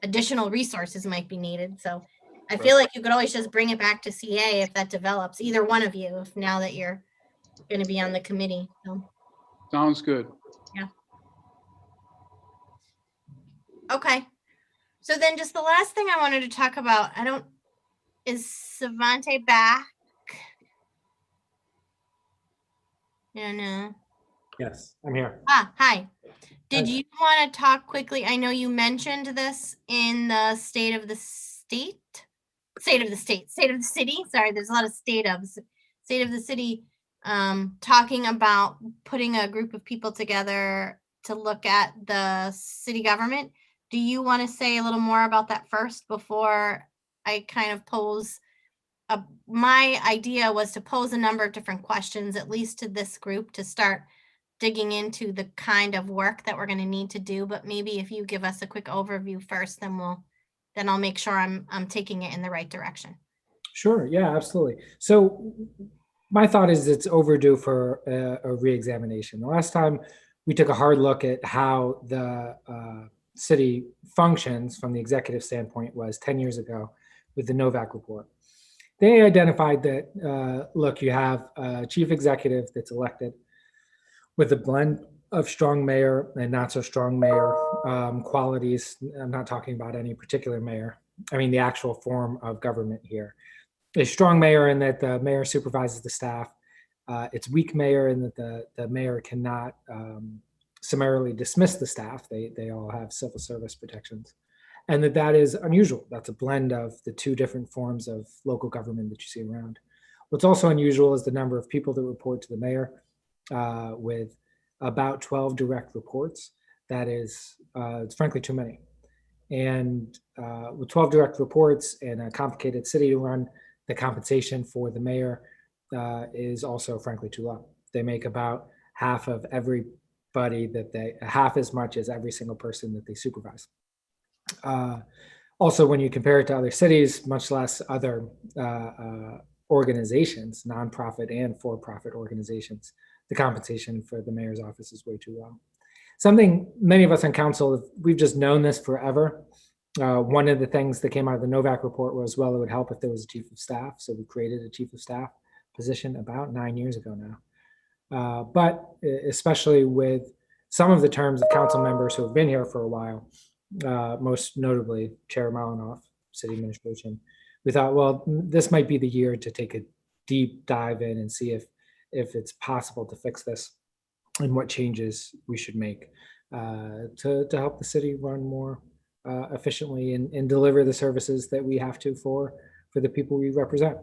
[SPEAKER 1] additional resources might be needed. So I feel like you could always just bring it back to CA if that develops, either one of you, if now that you're going to be on the committee. So,
[SPEAKER 3] Sounds good.
[SPEAKER 1] yeah. Okay. So then just the last thing I wanted to talk about, is Savante back? No.
[SPEAKER 8] Yes, I'm here.
[SPEAKER 1] Hi. Did
[SPEAKER 8] Hi.
[SPEAKER 1] you want to talk quickly? I know you mentioned this in the state of the city. Sorry, there's a lot of state of the city, talking about putting a group of people together to look at the city government. Do you want to say a little more about that first before I kind of pose my idea was to pose a number of different questions, at least to this group, to start digging into the kind of work that we're going to need to do. But maybe if you give us a quick overview first, then I'll make sure I'm taking it in the right direction.
[SPEAKER 8] Sure. Yeah, absolutely. So my thought is it's overdue for a reexamination. The last time we took a hard look at how the city functions from the executive standpoint was 10 years ago with the Novak report. They identified that, look, you have a chief executive that's elected with a blend of strong mayor and not so strong mayor qualities. I'm not talking about any particular mayor. I mean, the actual form of government here. A strong mayor in that the mayor supervises the staff. It's weak mayor in that the mayor cannot summarily dismiss the staff. They all have civil service protections. And that is unusual. That's a blend of the two different forms of local government that you see around. What's also unusual is the number of people that report to the mayor, with about 12 direct reports. That is, it's frankly too many. And with 12 direct reports and a complicated city to run, the compensation for the mayor is also frankly too low. They make about half of everybody half as much as every single person that they supervise. Also, when you compare it to other cities, much less other organizations, nonprofit and for-profit organizations, the compensation for the mayor's office is way too low. Something many of us on council, we've just known this forever. One of the things that came out of the Novak report was, well, it would help if there was a chief of staff. So we created a chief of staff position about 9 years ago now. But especially with some of the terms of council members who have been here for a while, most notably Chair Malinoff, city administration, we thought, well, this might be the year to take a deep dive in and see if it's possible to fix this and what changes we should make to help the city run more efficiently and deliver the services that we have to for the people we represent.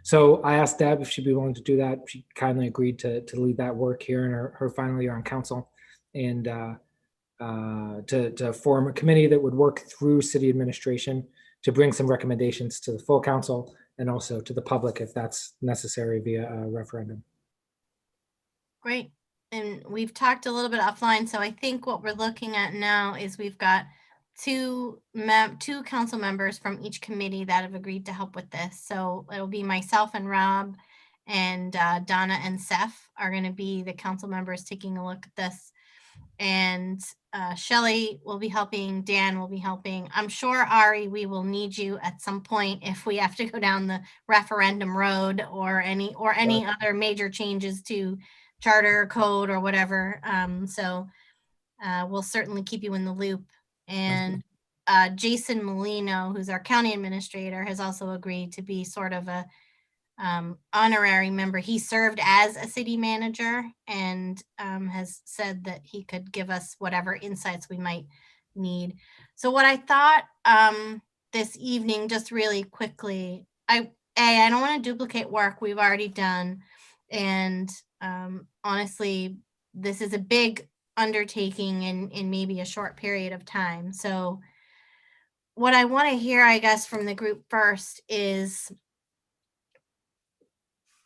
[SPEAKER 8] So I asked Deb if she'd be willing to do that. She kindly agreed to lead that work here in her final year on council, and to form a committee that would work through city administration to bring some recommendations to the full council and also to the public if that's necessary via a referendum.
[SPEAKER 1] Great. And we've talked a little bit offline. So I think what we're looking at now is we've got two council members from each committee that have agreed to help with this. So it'll be myself and Rob, and Donna and Seth are going to be the council members taking a look at this. And Shelley will be helping, Dan will be helping. I'm sure, Ari, we will need you at some point if we have to go down the referendum road or any other major changes to charter code or whatever. So we'll certainly keep you in the loop. And Jason Molino, who's our county administrator, has also agreed to be sort of a honorary member. He served as a city manager and has said that he could give us whatever insights we might need. So what I thought this evening, just really quickly, I don't want to duplicate work we've already done. And honestly, this is a big undertaking in maybe a short period of time. So what I want to hear, I guess, from the group first is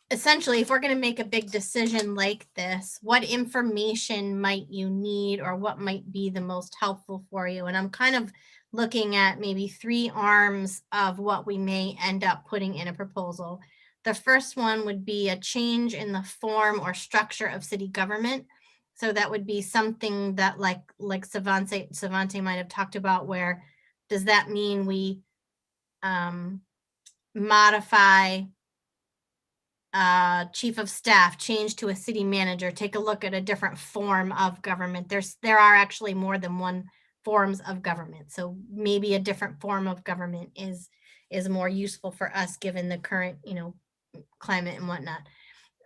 [SPEAKER 1] essentially, if we're going to make a big decision like this, what information might you need or what might be the most helpful for you? And I'm kind of looking at maybe 3 arms of what we may end up putting in a proposal. The first one would be a change in the form or structure of city government. So that would be something that like Savante might have talked about, where does that mean we modify chief of staff, change to a city manager, take a look at a different form of government. There are actually more than one forms of government. So maybe a different form of government is more useful for us given the current, climate and whatnot.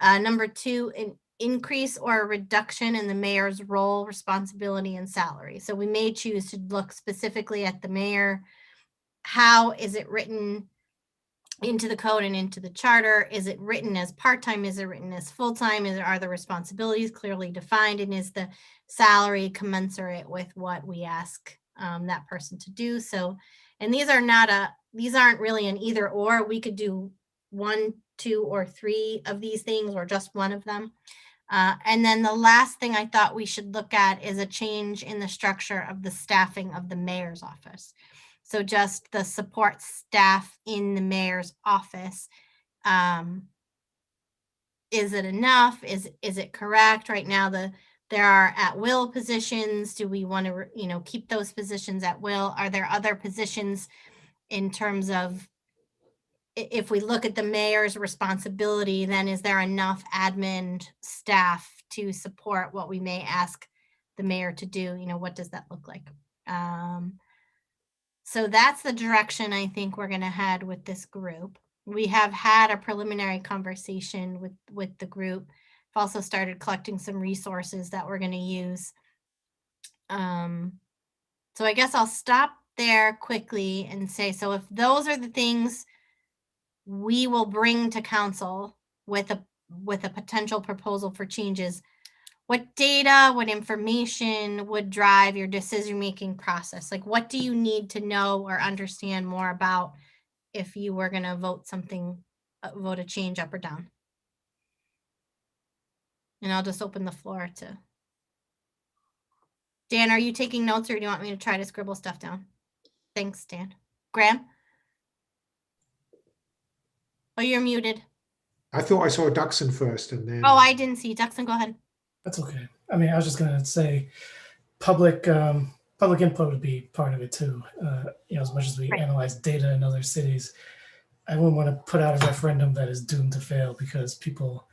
[SPEAKER 1] Number 2, an increase or a reduction in the mayor's role, responsibility, and salary. So we may choose to look specifically at the mayor. How is it written into the code and into the charter? Is it written as part-time? Is it written as full-time? Are the responsibilities clearly defined? And is the salary commensurate with what we ask that person to do? So, and these aren't really an either or. We could do 1, 2, or 3 of these things, or just one of them. And then the last thing I thought we should look at is a change in the structure of the staffing of the mayor's office. So just the support staff in the mayor's office. Is it enough? Is it correct? Right now, there are at-will positions. Do we want to, keep those positions at will? Are there other positions in terms of, if we look at the mayor's responsibility, then is there enough admin staff to support what we may ask the mayor to do? What does that look like? So that's the direction I think we're going to head with this group. We have had a preliminary conversation with the group. I've also started collecting some resources that we're going to use. So I guess I'll stop there quickly and say, so if those are the things we will bring to council with a potential proposal for changes, what data, what information would drive your decision-making process? Like, what do you need to know or understand more about if you were going to vote a change up or down? And I'll just open the floor to Dan. Are you taking notes, or do you want me to try to scribble stuff down? Thanks, Dan. Graham? Oh, you're muted.
[SPEAKER 4] I thought I saw Duxon first and then.
[SPEAKER 1] Oh, I didn't see. Duxon, go ahead.
[SPEAKER 6] That's okay. I mean, I was just going to say public input would be part of it too. As much as we analyze data in other cities, I wouldn't want to put out a referendum that is doomed to fail because people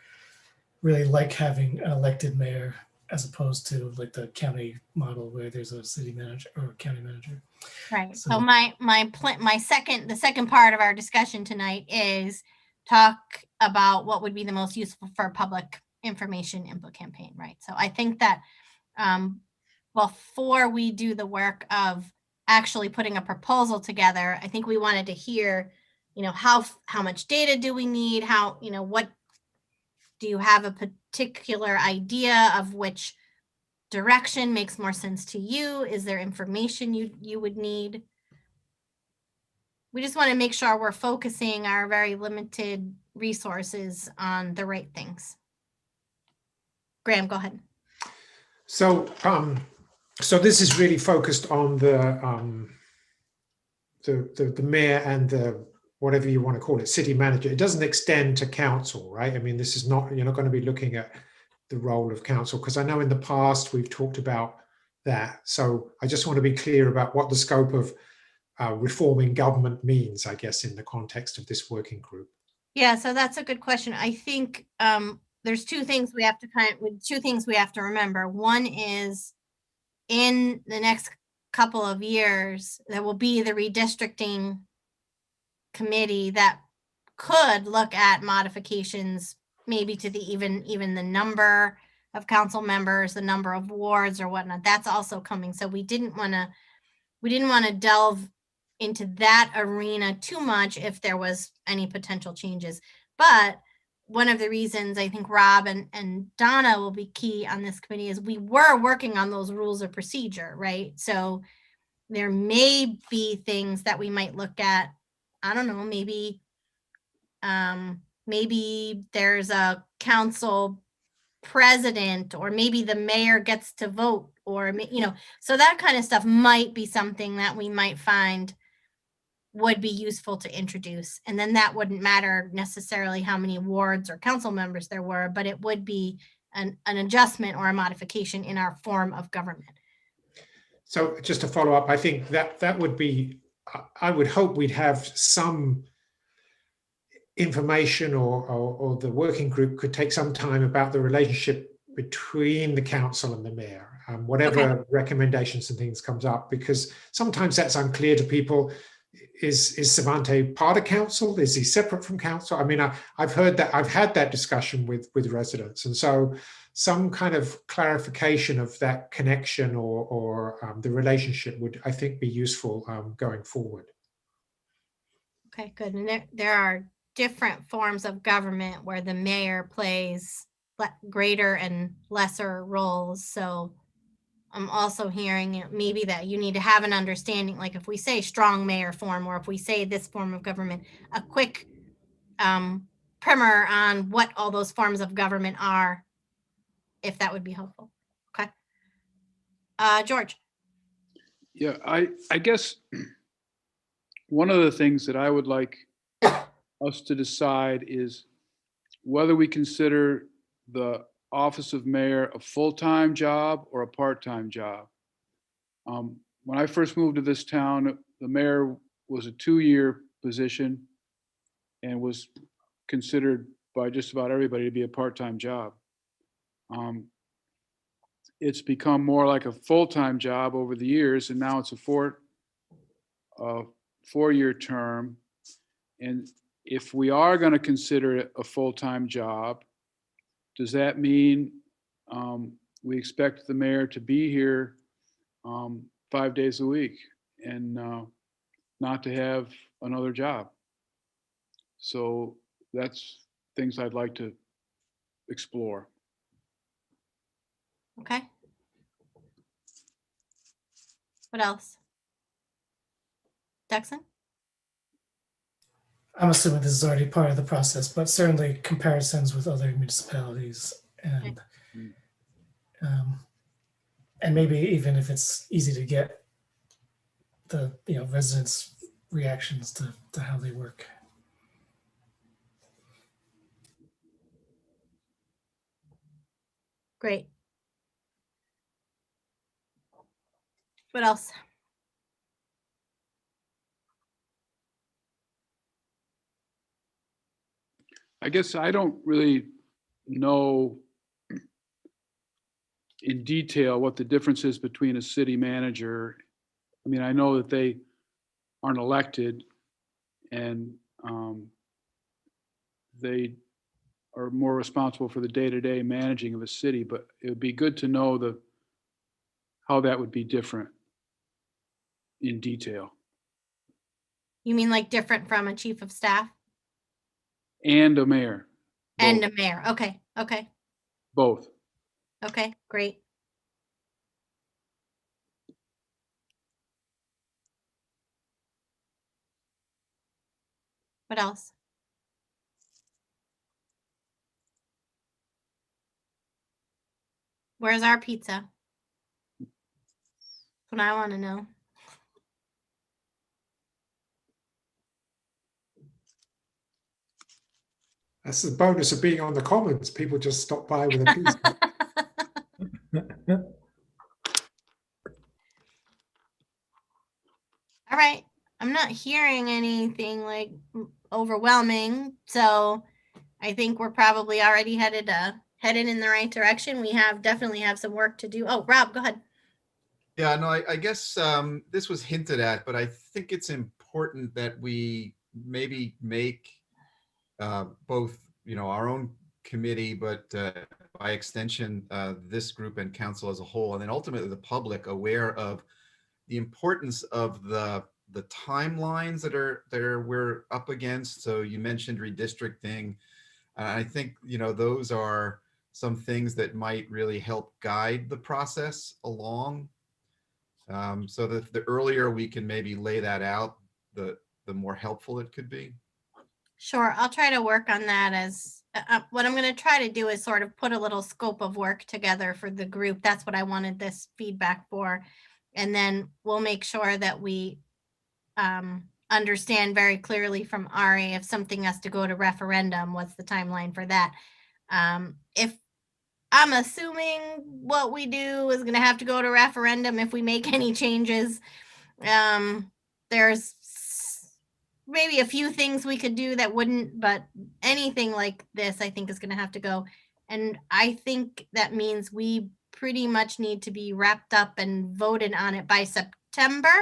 [SPEAKER 6] really like having an elected mayor as opposed to like the county model where there's a city manager or county manager.
[SPEAKER 1] Right. So the second part of our discussion tonight is talk about what would be the most useful for a public information input campaign, right? So I think that before we do the work of actually putting a proposal together, I think we wanted to hear, how much data do we need? What do you have a particular idea of which direction makes more sense to you? Is there information you would need? We just want to make sure we're focusing our very limited resources on the right things. Graham, go ahead.
[SPEAKER 4] So So this is really focused on the mayor and the, whatever you want to call it, city manager. It doesn't extend to council, right? I mean, this is not, you're not going to be looking at the role of council, because I know in the past we've talked about that. So I just want to be clear about what the scope of reforming government means, I guess, in the context of this working group.
[SPEAKER 1] Yeah, so that's a good question. I think there's two things we have to remember. One is in the next couple of years, there will be the redistricting committee that could look at modifications, maybe to the even the number of council members, the number of wards or whatnot. That's also coming. So we didn't want to delve into that arena too much if there was any potential changes. But one of the reasons I think Rob and Donna will be key on this committee is we were working on those rules of procedure, right? So there may be things that we might look at. I don't know, maybe there's a council president, or maybe the mayor gets to vote, or so that kind of stuff might be something that we might find would be useful to introduce. And then that wouldn't matter necessarily how many wards or council members there were, but it would be an adjustment or a modification in our form of government.
[SPEAKER 4] So just to follow up, I think that would be, I would hope we'd have some information, or the working group could take some time about the relationship between the council and the mayor, whatever recommendations and things comes up, because sometimes that's unclear to people. Is Savante part of council? Is he separate from council? I mean, I've heard that, I've had that discussion with residents, and so some kind of clarification of that connection or the relationship would, I think, be useful going forward.
[SPEAKER 1] Okay, good. And there are different forms of government where the mayor plays greater and lesser roles. So I'm also hearing maybe that you need to have an understanding, like if we say strong mayor form, or if we say this form of government, a quick primer on what all those forms of government are, if that would be helpful. Okay. George.
[SPEAKER 3] Yeah, I guess one of the things that I would like us to decide is whether we consider the office of mayor a full-time job or a part-time job. When I first moved to this town, the mayor was a 2-year position and was considered by just about everybody to be a part-time job. It's become more like a full-time job over the years, and now it's a 4-year term. And if we are going to consider it a full-time job, does that mean we expect the mayor to be here 5 days a week and not to have another job? So that's things I'd like to explore.
[SPEAKER 1] Okay. What else? Dexon?
[SPEAKER 6] I'm assuming this is already part of the process, but certainly comparisons with other municipalities, and maybe even if it's easy to get the residents' reactions to how they work.
[SPEAKER 1] Great. What else?
[SPEAKER 3] I guess I don't really know in detail what the difference is between a city manager. I mean, I know that they aren't elected and they are more responsible for the day-to-day managing of a city, but it would be good to know how that would be different in detail.
[SPEAKER 1] You mean like different from a chief of staff?
[SPEAKER 3] And a mayor.
[SPEAKER 1] And a mayor. Okay. Okay.
[SPEAKER 3] Both.
[SPEAKER 1] Okay. Great. What else? Where's our pizza? what I want to know.
[SPEAKER 4] That's the bonus of being on the Commons. People just stop by with a piece.
[SPEAKER 1] All right. I'm not hearing anything like overwhelming, so I think we're probably already headed in the right direction. We definitely have some work to do. Oh, Rob, go ahead.
[SPEAKER 7] Yeah, no, I guess this was hinted at, but I think it's important that we maybe make both, our own committee, but by extension, this group and council as a whole, and then ultimately the public aware of the importance of the timelines that we're up against. So you mentioned redistricting. I think, those are some things that might really help guide the process along. So that the earlier we can maybe lay that out, the more helpful it could be.
[SPEAKER 1] Sure, I'll try to work on that. As what I'm going to try to do is sort of put a little scope of work together for the group. That's what I wanted this feedback for. And then we'll make sure that we understand very clearly from Ari if something has to go to referendum, what's the timeline for that? If I'm assuming what we do is going to have to go to referendum if we make any changes. There's maybe a few things we could do that wouldn't, but anything like this, I think, is going to have to go. And I think that means we pretty much need to be wrapped up and voted on it by September.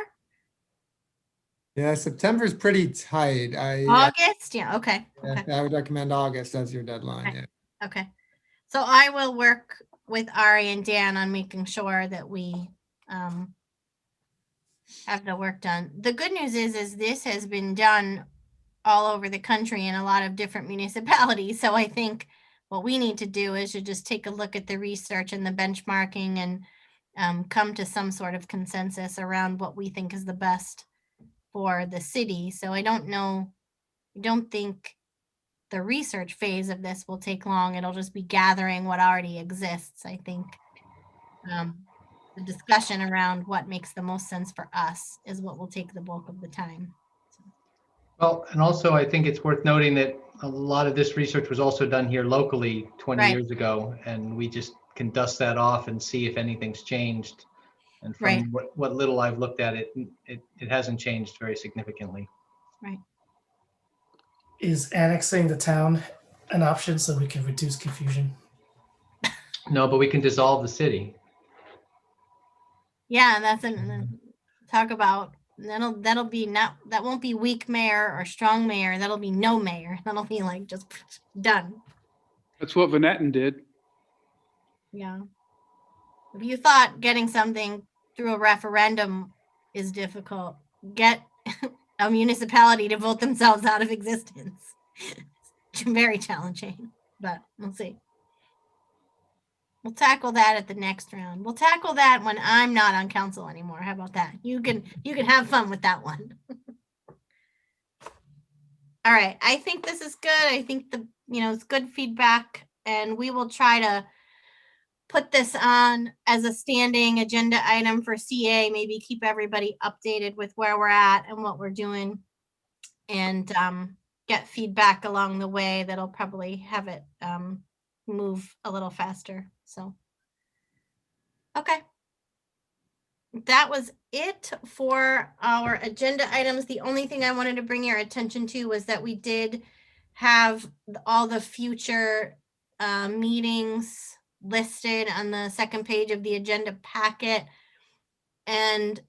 [SPEAKER 14] Yeah, September is pretty tight.
[SPEAKER 1] August? Yeah, okay. Okay.
[SPEAKER 14] I would recommend August as your deadline.
[SPEAKER 1] Okay.
[SPEAKER 14] Yeah.
[SPEAKER 1] Okay. So I will work with Ari and Dan on making sure that we have the work done. The good news is this has been done all over the country in a lot of different municipalities. So I think what we need to do is to just take a look at the research and the benchmarking and come to some sort of consensus around what we think is the best for the city. So I don't think the research phase of this will take long. It'll just be gathering what already exists. I think the discussion around what makes the most sense for us is what will take the bulk of the time.
[SPEAKER 2] Well, and also I think it's worth noting that a lot of this research was also done here locally 20
[SPEAKER 1] Right.
[SPEAKER 2] years ago, and we just can dust that off and see if anything's changed. And from
[SPEAKER 1] Right.
[SPEAKER 2] what little I've looked at it, it hasn't changed very significantly.
[SPEAKER 1] Right.
[SPEAKER 6] Is annexing the town an option so we can reduce confusion?
[SPEAKER 2] No, but we can dissolve the city.
[SPEAKER 1] Yeah, that's talk about that'll be not, that won't be weak mayor or strong mayor. That'll be no mayor. That'll be like just done.
[SPEAKER 3] That's what Vanetton did.
[SPEAKER 1] Yeah. If you thought getting something through a referendum is difficult, get a municipality to vote themselves out of existence. It's very challenging, but we'll see. We'll tackle that at the next round. We'll tackle that when I'm not on council anymore. How about that? You can have fun with that one. All right. I think this is good. I think it's good feedback, and we will try to put this on as a standing agenda item for CA, maybe keep everybody updated with where we're at and what we're doing, and get feedback along the way that'll probably have it move a little faster. So, okay. That was it for our agenda items. The only thing I wanted to bring your attention to was that we did have all the future meetings listed on the second page of the agenda packet, and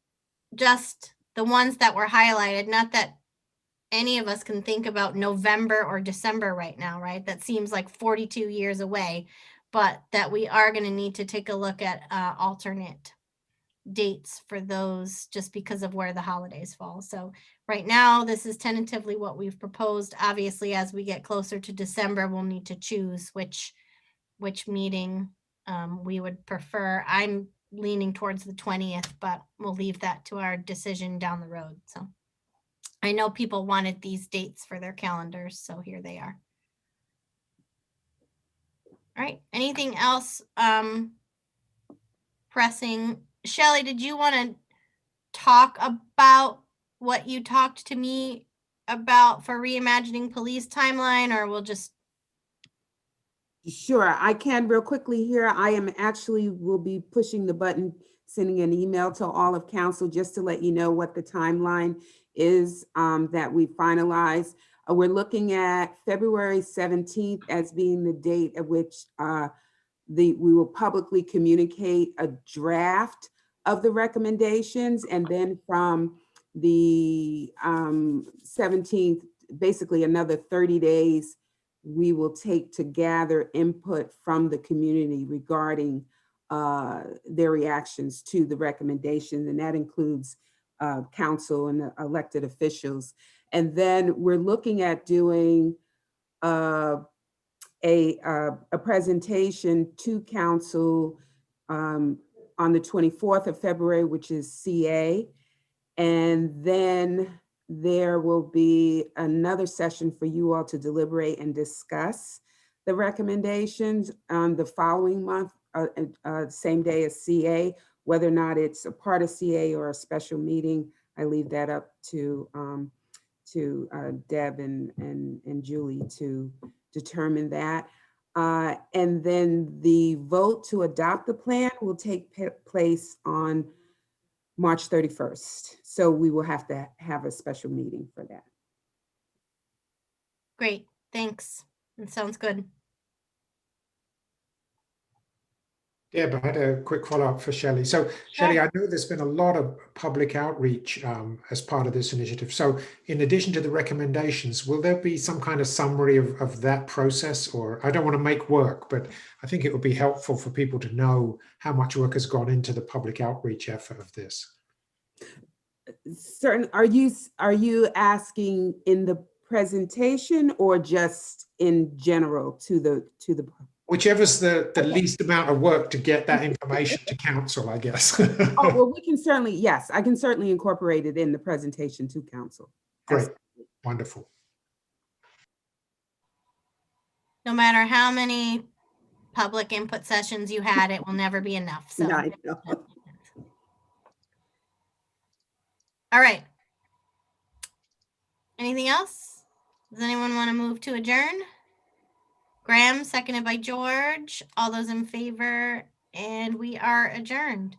[SPEAKER 1] just the ones that were highlighted. Not that any of us can think about November or December right now, right? That seems like 42 years away, but that we are going to need to take a look at alternate dates for those just because of where the holidays fall. So right now, this is tentatively what we've proposed. Obviously, as we get closer to December, we'll need to choose which meeting we would prefer. I'm leaning towards the 20th, but we'll leave that to our decision down the road. So I know people wanted these dates for their calendars, so here they are. All right, anything else pressing? Shelley, did you want to talk about what you talked to me about for reimagining police timeline, or we'll just,
[SPEAKER 13] Sure, I can real quickly here. I am actually will be pushing the button, sending an email to all of council just to let you know what the timeline is that we finalized. We're looking at February 17th as being the date at which we will publicly communicate a draft of the recommendations, and then from the 17th, basically another 30 days, we will take to gather input from the community regarding their reactions to the recommendations, and that includes council and the elected officials. And then we're looking at doing a presentation to council on the 24th of February, which is CA. And then there will be another session for you all to deliberate and discuss the recommendations on the following month, same day as CA. Whether or not it's a part of CA or a special meeting, I leave that up to Deb and Julie to determine that. And then the vote to adopt the plan will take place on March 31st. So we will have to have a special meeting for that.
[SPEAKER 1] great, thanks. It sounds good.
[SPEAKER 4] Deb, I had a quick follow-up for Shelley. So Shelley, I know there's been a lot of public outreach as part of this initiative. So in addition to the recommendations, will there be some kind of summary of that process? Or I don't want to make work, but I think it would be helpful for people to know how much work has gone into the public outreach effort of this.
[SPEAKER 13] Certain, are you asking in the presentation or just in general to the
[SPEAKER 4] Whichever's the least amount of work to get that information to council, I guess.
[SPEAKER 13] Oh, well, we can certainly, yes, I can certainly incorporate it in the presentation to council.
[SPEAKER 4] Great, wonderful.
[SPEAKER 1] No matter how many public input sessions you had, it will never be enough, so.
[SPEAKER 13] Yeah, I know.
[SPEAKER 1] All right. Anything else? Does anyone want to move to adjourn? Graham, seconded by George. All those in favor, and we are adjourned.